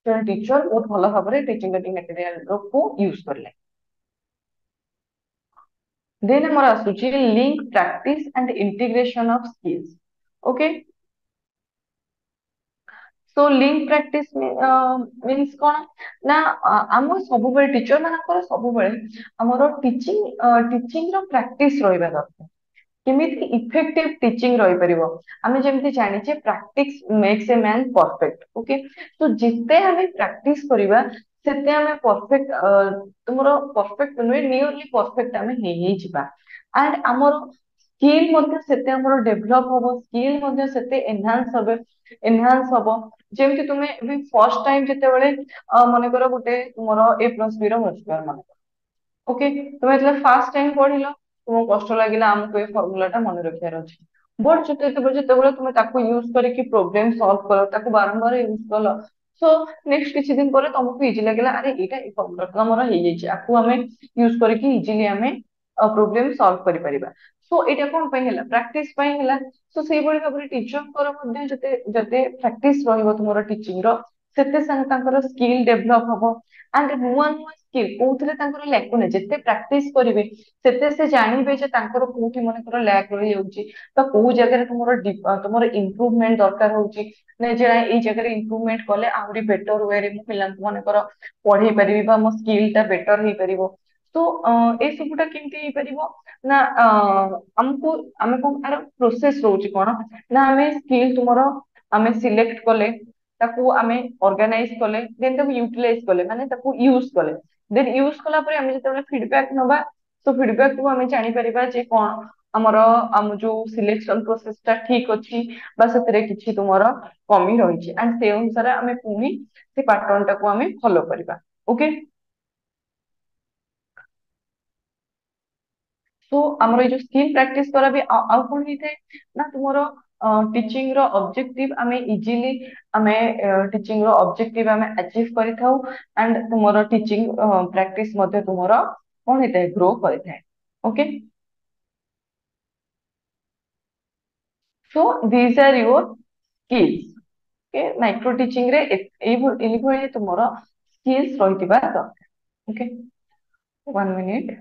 Speaker 2: टीचर बहुत भलो भाबरे टीचिंग लर्निंग मटेरियल को यूज करले देन हमर आसुची link practice and integration of skills okay so link practice means कोन ना हम सब बेले टीचर मानकर सब बेले हमरो टीचिंग रो प्रैक्टिस रहिबा दरकार केमिति इफेक्टिव टीचिंग रही परिबो आमे जेमति जानि जे practice makes a man perfect okay तो जिते हमें प्रैक्टिस करिबा सेते हमें परफेक्ट तुमरो परफेक्ट नुए नियरली परफेक्ट हमें हे जिबा एंड हमरो स्किल मध्ये सेते हमरो डेवलप होबो स्किल मध्ये सेते एनहांस होबो जेमति तुमे भी फर्स्ट टाइम जेते बेले माने करो गुटे तुमरो a+b रो मल्टीप्लायर माने ओके तुम एतले फास्ट टाइम पढिलो तुम कष्ट लागिला हमको ए फार्मूला टा मन रखियार अछि बट जेते बेले तुम ताको यूज करके प्रॉब्लम सॉल्व करो ताको बारंबार यूज कलो सो नेक्स्ट किछि दिन परे तुमको इजी लागला अरे एटा ए फार्मूला टा हमर हे जाय छै आकु हमें यूज करके इजीली हमें प्रॉब्लम सॉल्व करि परिबा सो एटा कोन पय हैला प्रैक्टिस पय हैला सो सेही बळी भाबरे टीचर कर मध्ये जते जते प्रैक्टिस रहिबो तुमरो टीचिंग रो सेते संग तांकर स्किल डेवलप हबो एंड नुआ नुआ स्किल कोउथले तांकर लैकुने जते प्रैक्टिस करिवे सेते से जानिबे जे तांकर कोउठी मनकर लैक रहि जाउची तो को जगह तुमरो इंप्रूवमेंट दरकार होउची ने जे ए जगह इंप्रूवमेंट कले आउरी बेटर वे रे मु पिलांक मनकर पढी परिबी बा मो स्किल ता बेटर हे परिबो तो ए सबुटा केमती हे परिबो ना हमको हमें कोन आर प्रोसेस रोची कोन ना हमें स्किल तुमरो हमें सिलेक्ट कले ताकू हमें ऑर्गेनाइज कले देन ताकू यूटिलाइज कले माने ताकू यूज कले देन यूज कला परे हमें जते फीडबैक नबा सो फीडबैक को हमें जानि परिबा जे कोन हमरो हम जो सिलेक्शन प्रोसेस ता ठीक अछि बा सतरे किछि तुमरो कमी रही छि एंड से अनुसार हमें पुनी से पैटर्न टा को हमें फॉलो करबा ओके सो हमर जो स्किल प्रैक्टिस करा भी आउ कोन ही थे ना तुमरो टीचिंग रो ऑब्जेक्टिव हमें इजीली हमें टीचिंग रो ऑब्जेक्टिव हमें अचीव करि थाउ एंड तुमरो टीचिंग प्रैक्टिस मध्ये तुमरो कोन हेते ग्रो करि थाए okay so these are your skills okay micro teaching रे एई भଳି तुमरो स्किल्स रहितबा दरकार okay 1 minute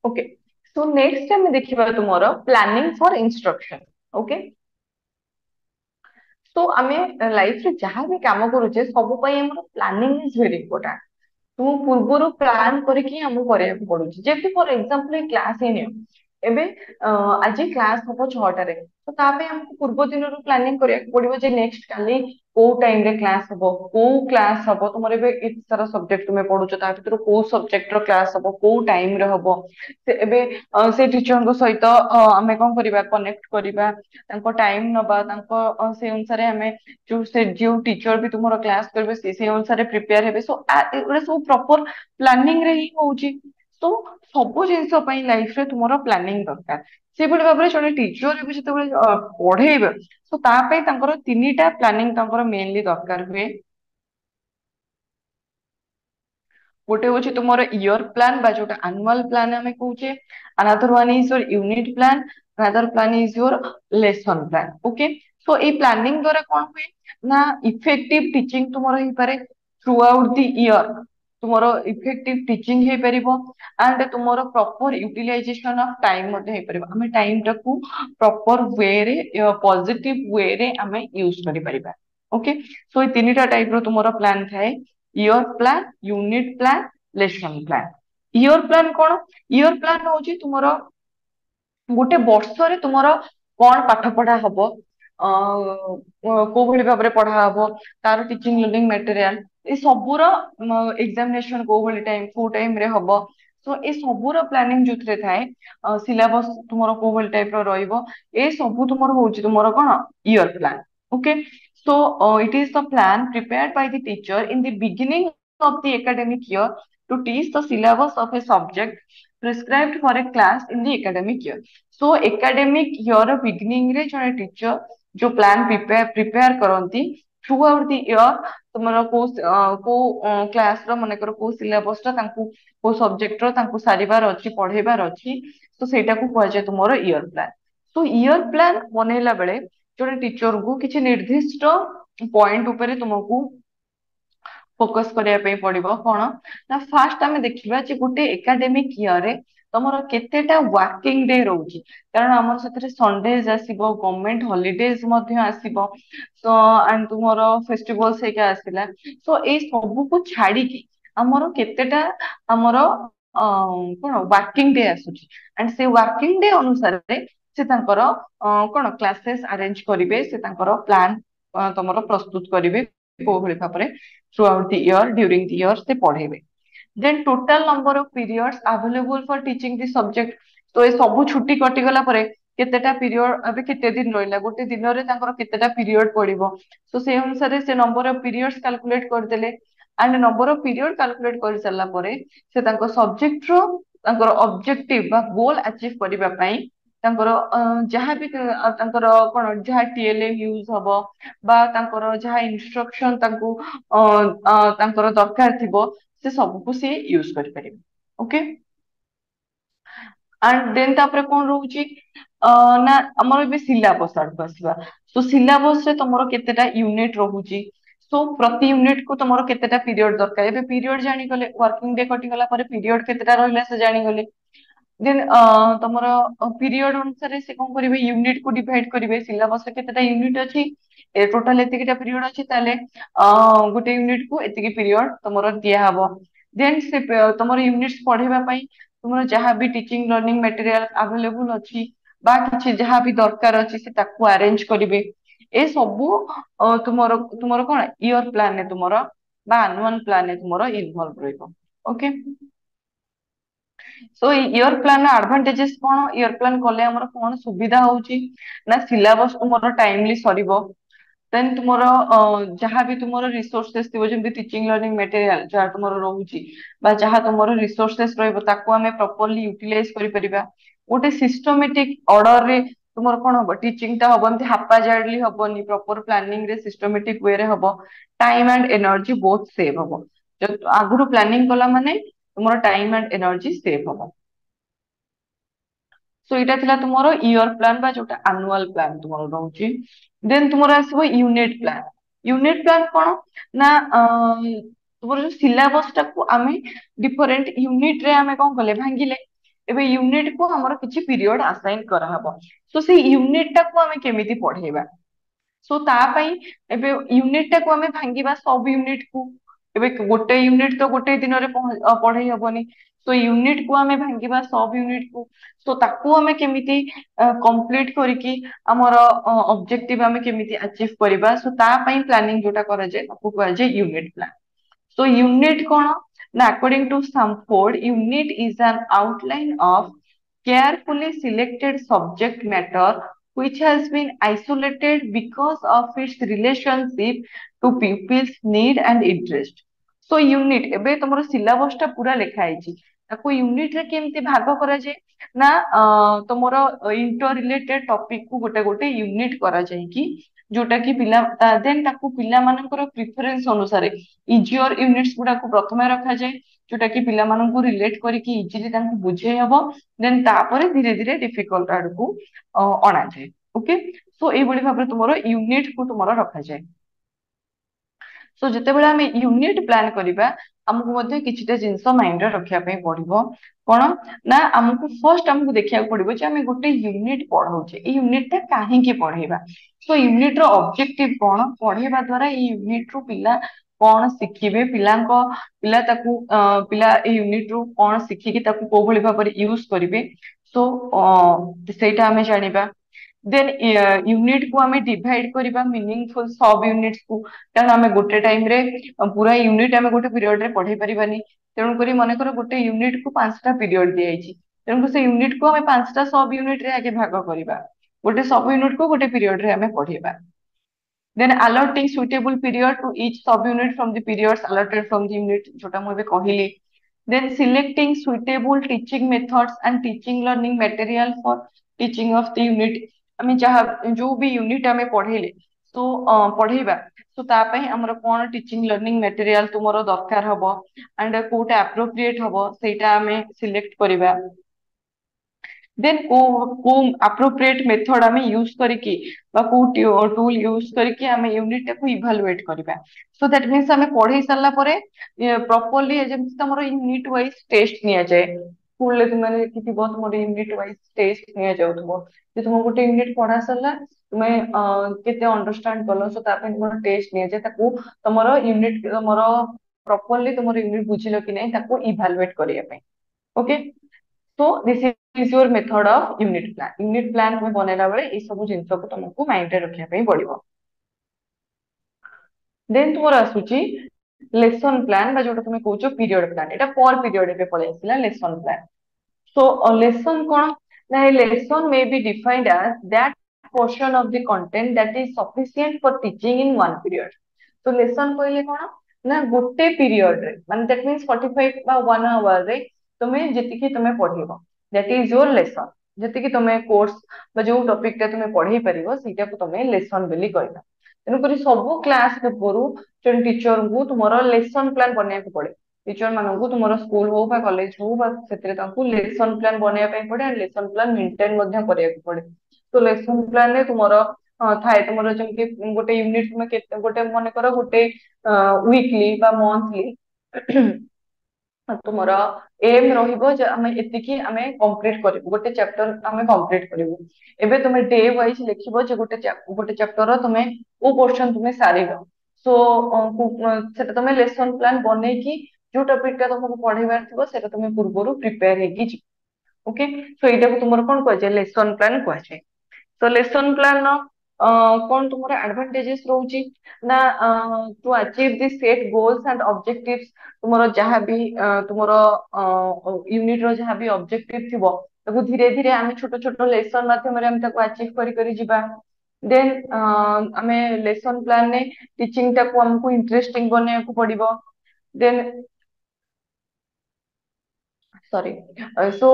Speaker 2: okay so next हम देखिबा तुमरो planning for instruction okay so आमे लाइफ रे जहां भी काम करूचे सब पई हमर प्लानिंग इज वेरी इंपोर्टेंट तुम पूर्वरु प्लान करके हम करे पडुची जेति for example class he neo एबे आज क्लास हबो 6टा रे तो तापे हमको पूर्व दिन रो प्लानिंग करिया पड़िबो जे नेक्स्ट काली को टाइम रे क्लास हबो तुमरे बे इत सारा सब्जेक्ट में पढुचो ता भीतर को सब्जेक्ट रो क्लास हबो को टाइम रे हबो से एबे से टीचर को सहित हमें कोन करिबा कनेक्ट करिबा तांको टाइम नबा तांको से अनुसार हमें जो टीचर भी तुमरो क्लास करबे से अनुसार प्रिपेयर हेबे सो एगुडा सब प्रॉपर प्लानिंग रे ही होउची तो ସବୁ ଜିନିଷ ପାଇଁ ଲାଇଫରେ ତୁମର ପ୍ଲାନିଂ ଦରକାର। ସେଇଭଳି ଭାବରେ ଜଣେ ଟିଚର ବି ଯେତେବେଳେ ପଢେଇବେ ତ ତା ପାଇଁ ତାଙ୍କର 3ଟା ପ୍ଲାନିଂ ତାଙ୍କର ମେନଲି ଦରକାର ହୁଏ। ଗୋଟେ ହଉଛି ତୁମର ଇୟର ପ୍ଲାନ ବା ଯୋଉଟା ଆନୁଆଲ ପ୍ଲାନ ଆମେ କହୁଛେ, another one is your unit plan, another plan is your lesson plan। Okay, so ଏଇ ପ୍ଲାନିଂ ଦ୍ଵାରା କଣ ହୁଏ ନା ଇଫେକ୍ଟିଭ ଟିଚିଂ ତୁମର ହେଇପାରେ ଥ୍ରୁ ଆଉଟ ଦି ଇୟର। ତୁମର ଇଫେକ୍ଟିଭ ଟିଚିଂ ହେଇପାରିବ ଆଣ୍ଡ ତୁମର ପ୍ରପର ୟୁଟିଲାଇଜେସନ ଅଫ ଟାଇମ ମଧ୍ୟ ହେଇପାରିବ। ଆମେ ଟାଇମ ଟାକୁ ପ୍ରପର ୱେରେ ପଜିଟିଭ ୱେରେ ଆମେ ୟୁଜ କରିପାରିବା। ଓକେ, ସୋ ଏଇ 3ଟା ଟାଇପ ର ତୁମର ପ୍ଲାନ ଥାଏ, year plan, unit plan, lesson plan. Year plan କଣ? ଇୟର ପ୍ଲାନ ହଉଛି ତୁମର ଗୋଟେ ବର୍ଷରେ ତୁମର କଣ ପାଠ ପଢା ହବ, କୋଉ ଭଳି ଭାବରେ ପଢା ହବ, ତାର ଟିଚିଂ ଲର୍ଣ୍ଣିଂ ମେଟେରିଆଲ, ଏ ସବୁର ଏକ୍ସାମିନେସନ କୋଉ ଭଳି ଟାଇମ କୋଉ ଟାଇମ ରେ ହବ, ତ ଏ ସବୁର ପ୍ଲାନିଂ ଯୋଉଥିରେ ଥାଏ, ସିଲାବସ ତୁମର କୋଉ ଭଳି ଟାଇପ ର ରହିବ, ଏ ସବୁ ତୁମର ହଉଛି ତୁମର କଣ year plan. Okay, so it is the plan prepared by the teacher in the beginning of the academic year to teach the syllabus of a subject prescribed for a class in the academic year। so academic year beginning रे जने teacher जो plan prepare करती through out the year, तुमर को class रो मन कर को syllabus रो तांकू को सब्जेक्ट रो तांकू सारिबार अछि पढेबार अछि, तो सेटा को कहै छै तुमरो इयर प्लान। तो इयर प्लान बनेला बेले जने टीचर को किछि निर्दिष्ट पॉइंट ऊपर तुमको फोकस करिया पे पड़िबो। कोन ना फास्ट आमे देखिबा जे गुटे एकेडमिक ईयर रे तमरो केतेटा वर्किंग डे रहउची, कारण हमर सतरे संडेज आसीबो, गवर्नमेंट हॉलिडेज मध्ये आसीबो, तो एंड तुमरो फेस्टिवल्स हेका आसीला, तो ए सब को छाडी की हमरो केतेटा हमरो कोन वर्किंग डे आसुची एंड से वर्किंग डे अनुसार रे से तांकर कोन क्लासेस अरेंज करिवे, से तांकर प्लान तमरो प्रस्तुत करिवे को भली भाबरे throughout the year, during the year से पढ़ेबे। then total number of periods available for teaching the subject। तो ए सब छुट्टी कटि गला परे केतेटा पीरियड अबे केते दिन रहिला, गोटे दिन रे तांकर केतेटा पीरियड पड़िबो, तो से अनुसार से नंबर ऑफ पीरियड्स कैलकुलेट कर देले and number of period calculate कर सारला परे से तांकर सब्जेक्ट रो तांकर ऑब्जेक्टिव बा गोल अचीव करिबा पई तांकर जहां भी तांकर कोन जहां टीएलएम यूज हबो बा तांकर जहां इंस्ट्रक्शन तांको तांकर दरकार थिबो से सब को से यूज करि परिबे। ओके, एंड देन तापर कोन रहउची ना हमर बे सिलेबस आड आसीबा। सो सिलेबस रे तमरो केतेटा यूनिट रहउची, सो प्रति यूनिट को तमरो केतेटा पीरियड दरकार, एबे पीरियड जानि गले वर्किंग डे कटि गला पर पीरियड केतेटा रहिला से जानि गले। देन तमरो पीरियड अनुसार से कोन करिवे यूनिट को डिवाइड करिवे, सिलेबस रे केतेटा यूनिट अछि ए टोटल एतिकिटा पीरियड अछि ताले गोटे यूनिट को एतिकी पीरियड तमरो दिया हबो। देन से तमरो यूनिट्स पढेबा पई तुमरो जहां भी टीचिंग लर्निंग मटेरियल अवेलेबल अछि बा किछि जहां भी दरकार अछि से ताकू अरेंज करिवे। ए सबु तुमरो तुमरो कोन ईयर प्लान ने तुमरो बा एनुअल प्लान ने तुमरो इन्वॉल्व रहइबो। ओके, सो इयर प्लान एडवांटेजेस कोन, इयर प्लान कले हमर कोन सुविधा होउची ना सिलेबस तुमरो टाइमली सरीबो। देन तुमरो जहां भी तुमरो रिसोर्सेस थिबो जेमति टीचिंग लर्निंग मटेरियल जहां तुमरो रहउची बा जहां तुमरो रिसोर्सेस रहइबो ताको हमें प्रॉपर्ली यूटिलाइज करि परिबा। गोटे सिस्टमैटिक ऑर्डर रे तुमरो कोन हबो टीचिंग ता हबो, एमति हापाजार्डली हबोनी, प्रॉपर प्लानिंग रे सिस्टमैटिक वे रे हबो, time and energy both save हबो। जब आगुरु प्लानिंग कला माने तुमरो टाइम एंड एनर्जी सेव हबो। सो इटा थिला तुमरो इयर प्लान बा जोटा एनुअल प्लान तुमरो रहउची। देन तुमरो आसीबो यूनिट प्लान। यूनिट प्लान कोन ना तुमरो जो सिलेबस टाकू आमे डिफरेंट यूनिट रे आमे कोन कले भांगिले, एबे यूनिट को हमरो किछि पीरियड असाइन करा हबो। सो से यूनिट टाकू आमे केमिति पढेबा, सो ता पई एबे यूनिट टाकू आमे भांगिबा सब यूनिट को, एबे गोटे यूनिट तो गोटे दिन रे पढेई हबोनी, सो यूनिट को आमे भांगिबा सब यूनिट को, सो ताकू आमे केमिति कंप्लीट करिकि हमर ऑब्जेक्टिव आमे केमिति अचीव करिबा, सो ता पई प्लानिंग जोटा करा जे ताकू कहै जे यूनिट प्लान। सो यूनिट कोन ना according to Stamford, unit is an outline of carefully selected subject matter which has been isolated because of its relationship to pupils need and interest। So unit एबे तमरो syllabus टा पूरा लेखा आइची, ताको unit रे केमती भाग करा जाए ना तुमरो इंटर रिलेटेड टॉपिक को गोटे गोटे यूनिट करा जाए कि जोटा कि पिला देन ताको पिला मानकर प्रिफरेंस अनुसार इजियर यूनिट्स गुडा को प्रथमे रखा जाए जोटा कि पिला माननको रिलेट करके इजीली ताको बुझे हबो देन तापरे धीरे धीरे डिफिकल्ट आड़ को अणा जाए ओके सो एई बडी भाबरे तुमरो यूनिट को तुमरो रखा जाए सो जितेबाला आम यूनिट प्लान करवा आमको मध्य किछिटा जिनस माइंड रे रखिया पे पड़िबो कोन ना आमको फर्स्ट आमको देखिया पड़िबो जे आमे गोटे यूनिट पढौचे ए यूनिट ता काहे के पढेबा सो यूनिट रो ऑब्जेक्टिव कोन पढेबा द्वारा ए यूनिट रो पिला कोन शिखिबे पिला ताकू पिला ए यूनिट रो कोन शिखिकी ताकू को भली भाबरे यूज करिवे सो सेटा आमे जानिबा देन यूनिट को आमे डिवाइड करबा मीनिंगफुल सब यूनिट्स को कारण आमे गोटे टाइम रे पूरा यूनिट आमे गोटे पीरियड रे पढ़े परिबानी तेणु करी मन कर गोटे यूनिट को 5टा पीरियड दिया जायछि तेणु से यूनिट को आमे 5टा सब यूनिट रे आगे भाग करबा गोटे सब यूनिट को गोटे पीरियड रे आमे पढ़ेबा then allotting suitable period to each subunit from the periods allotted from the unit जोटा मु एबे कहिली then selecting suitable teaching methods and teaching learning material for teaching of the unit आमे जहाँ जो भी यूनिट आमे पढ़ेले तो पढ़ेबा तो तापई हमर कोन टीचिंग लर्निंग मटेरियल तुमरो दरकार हबो एंड कोटा एप्रोप्रिएट हबो सेटा आमे सिलेक्ट करिबा देन को एप्रोप्रिएट मेथड आमे यूज करके बा को टूल यूज करके आमे यूनिट को इवैल्यूएट करबा सो दैट मींस आमे पढ़ै सरला परे प्रॉपर्ली जेमति तमरो यूनिट वाइज टेस्ट निया जाए स्कूल ले तुम माने किति बहुत तुम यूनिट वाइज टेस्ट निया जाउथबो जे तुम गोटे यूनिट पढ़ा सरला तुमे केते अंडरस्टैंड करलो सो तापे तुम टेस्ट निया जाए ताको तमरो यूनिट तमरो प्रॉपर्ली तमरो यूनिट बुझिलो कि नै ताको इवैल्यूएट करिया पे okay so this is your method of unit plan तुम बनैला बेले ए सब जिंस को तुमको माइंड रे रखिया पे पड़िबो देन तुमर आसुची लेसन प्लान बा जोटा तुम कहउछो पीरियड प्लान एटा पर पीरियड पे पळे आसिला लेसन प्लान सो लेसन कोन ना lesson may be defined as that portion of the content that is sufficient for teaching in one period so lesson कहले कोन ना गोटे पीरियड रे माने दैट मींस 45 बा 1 आवर रे तुमे जेतिकी तुमे पढिबो दैट इज योर लेसन जेतिकी तुमे कोर्स बा जो टॉपिक ता तुमे पढै परिबो सीटा को तुमे लेसन बेली कहबा तेनु करी सब क्लास पेपर जन टीचर को तुमरो लेसन प्लान बनिया को पड़े टीचर मानू तुम स्कूल हो कॉलेज हो लेसन प्लान बनवाई पड़े एंड लेसन प्लान मेंटेन करने पड़े तो लेसन प्लान रे तुम थाए तुम जमी गोटे यूनिट तुम गोटे मन कर गोटे वीकली बा मंथली तुमर एम रहिबो जे हमें एतिकी हमें कंप्लीट करिवो गोटे चैप्टर हमें कंप्लीट करिवो एबे तुमे डे वाइज लिखिबो जे गोटे चैप्टर तुमे ओ पोर्शन तुमे सारिबो सो सेटा तुमे लेसन प्लान बनै की जो टॉपिक ता तुमको पढेबार थिबो सेटा तुमे पूर्वरु प्रिपेयर हेकी जी ओके सो एटा को तुमर कोन कहै छै लेसन प्लान कहै छै तो लेसन प्लान कौन तुम्हारा एडवांटेजेस रोची ना to achieve the set goals and objectives तुम्हारा जहाँ भी तुम्हारा यूनिट रो जहाँ भी ऑब्जेक्टिव थिबो ताको धीरे धीरे आमे छोटो छोटो लेसन माध्यम रे हम ताको अचीव करी करी जिबा देन आमे लेसन प्लान ने टीचिंग टाको हमको इंटरेस्टिंग बने को पड़िबो देन सॉरी सो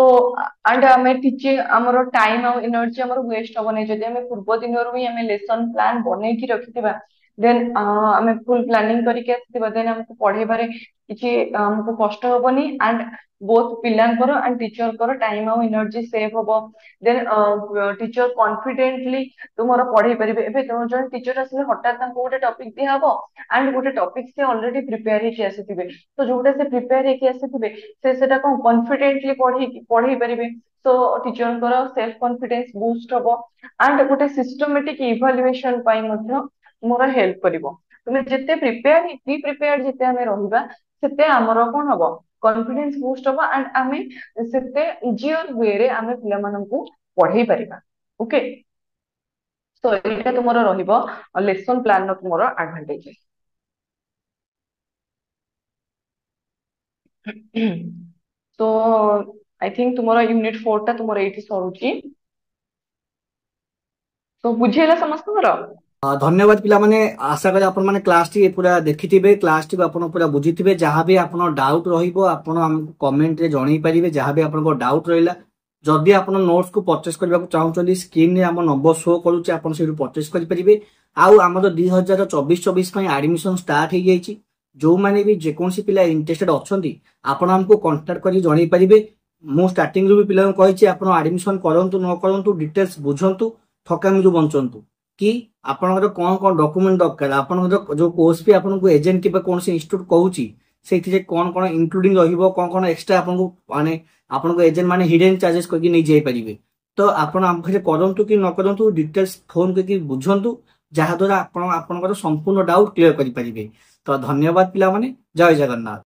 Speaker 2: एंड हमें टीचिंग हमरो टाइम और एनर्जी हमरो वेस्ट होबने जदि हमें पूर्व दिन रो ही हमें लेसन प्लान बनै की रखिथिबा देन हमें फुल प्लानिंग करके आथिबा देन हमको पढे बारे किछि हमको कष्ट होबनी एंड बोथ पिलांकर एंड टीचर कर टाइम और एनर्जी सेव होबो देन टीचर कॉन्फिडेंटली तुमरो पढे परिबे एबे तुम जन टीचर असले हठात ताको गोटे टॉपिक दिया हबो एंड गोटे टॉपिक से ऑलरेडी प्रिपेयर हेकि आसीथिबे तो जोटा से प्रिपेयर हेकि आसीथिबे से कॉन्फिडेंटली पढ़े पारे तो टीचर सेल्फ कॉन्फिडेंस बूस्ट हम एंड गोटे सिस्टमेटिक इवाल्युएशन मोर हेल्प करिवो तुमे जिते प्रिपेयर बी प्रिपेयर्ड जिते हमें रहिबा सेते हमर कोन हबो कॉन्फिडेंस बूस्ट हबो एंड हमें सेते इजियर वे रे हमें पिला माननकु पढ़े परिबा ओके सो एटा तुमरो रहिबो लेसन प्लान नो तुमरो एडवांटेजेस तो आई थिंक तुम्हारा यूनिट 4 टा तुम्हारा एटी सरुची तो बुझेला समस्त
Speaker 1: धन्यवाद पिला माने आशा करी आपण माने क्लास टी पूरा देखिथिबे क्लास टी आपण पूरा बुझिथिबे जहाँ भी आपण डाउट रहिबो आपण हमको कमेंट रे जणै परिबे जहाँ भी आपण को डाउट रहिला जदि आपण नोट्स को परचेस करबा को चाहउछली स्क्रीन रे हम नंबर शो करूचे आपण से परचेस करि परिबे आउ हमर 2024-24 पई एडमिशन स्टार्ट हे जाईची जो माने भी जे कोनसी पिला इंटरेस्टेड अछंती आपण हमको कांटेक्ट करी जणै परिबे मो स्टार्टिंग रू भी पिला को कहिची आपण एडमिशन करंतु न करंतु डिटेल्स बुझंतु ठकामी जो बंचंतु कि आपनकर कौन कौन डॉक्यूमेंट दरकार आपनकर जो कोर्स भी आपन को एजेंट के कौन से इंस्टीट्यूट कहूची से कौन कौन इंक्लूडिंग रहिबो कौन कौन एक्स्ट्रा आपन को माने आपन को एजेंट माने हिडन चार्जेस करके नहीं जाई परिबे तो आपन हम से करंतु कि न करंतु डिटेल्स फोन करके बुझंतु जहा द्वारा आपन आपनकर संपूर्ण डाउट क्लियर करि परिबे तो धन्यवाद पिला माने जय जगन्नाथ।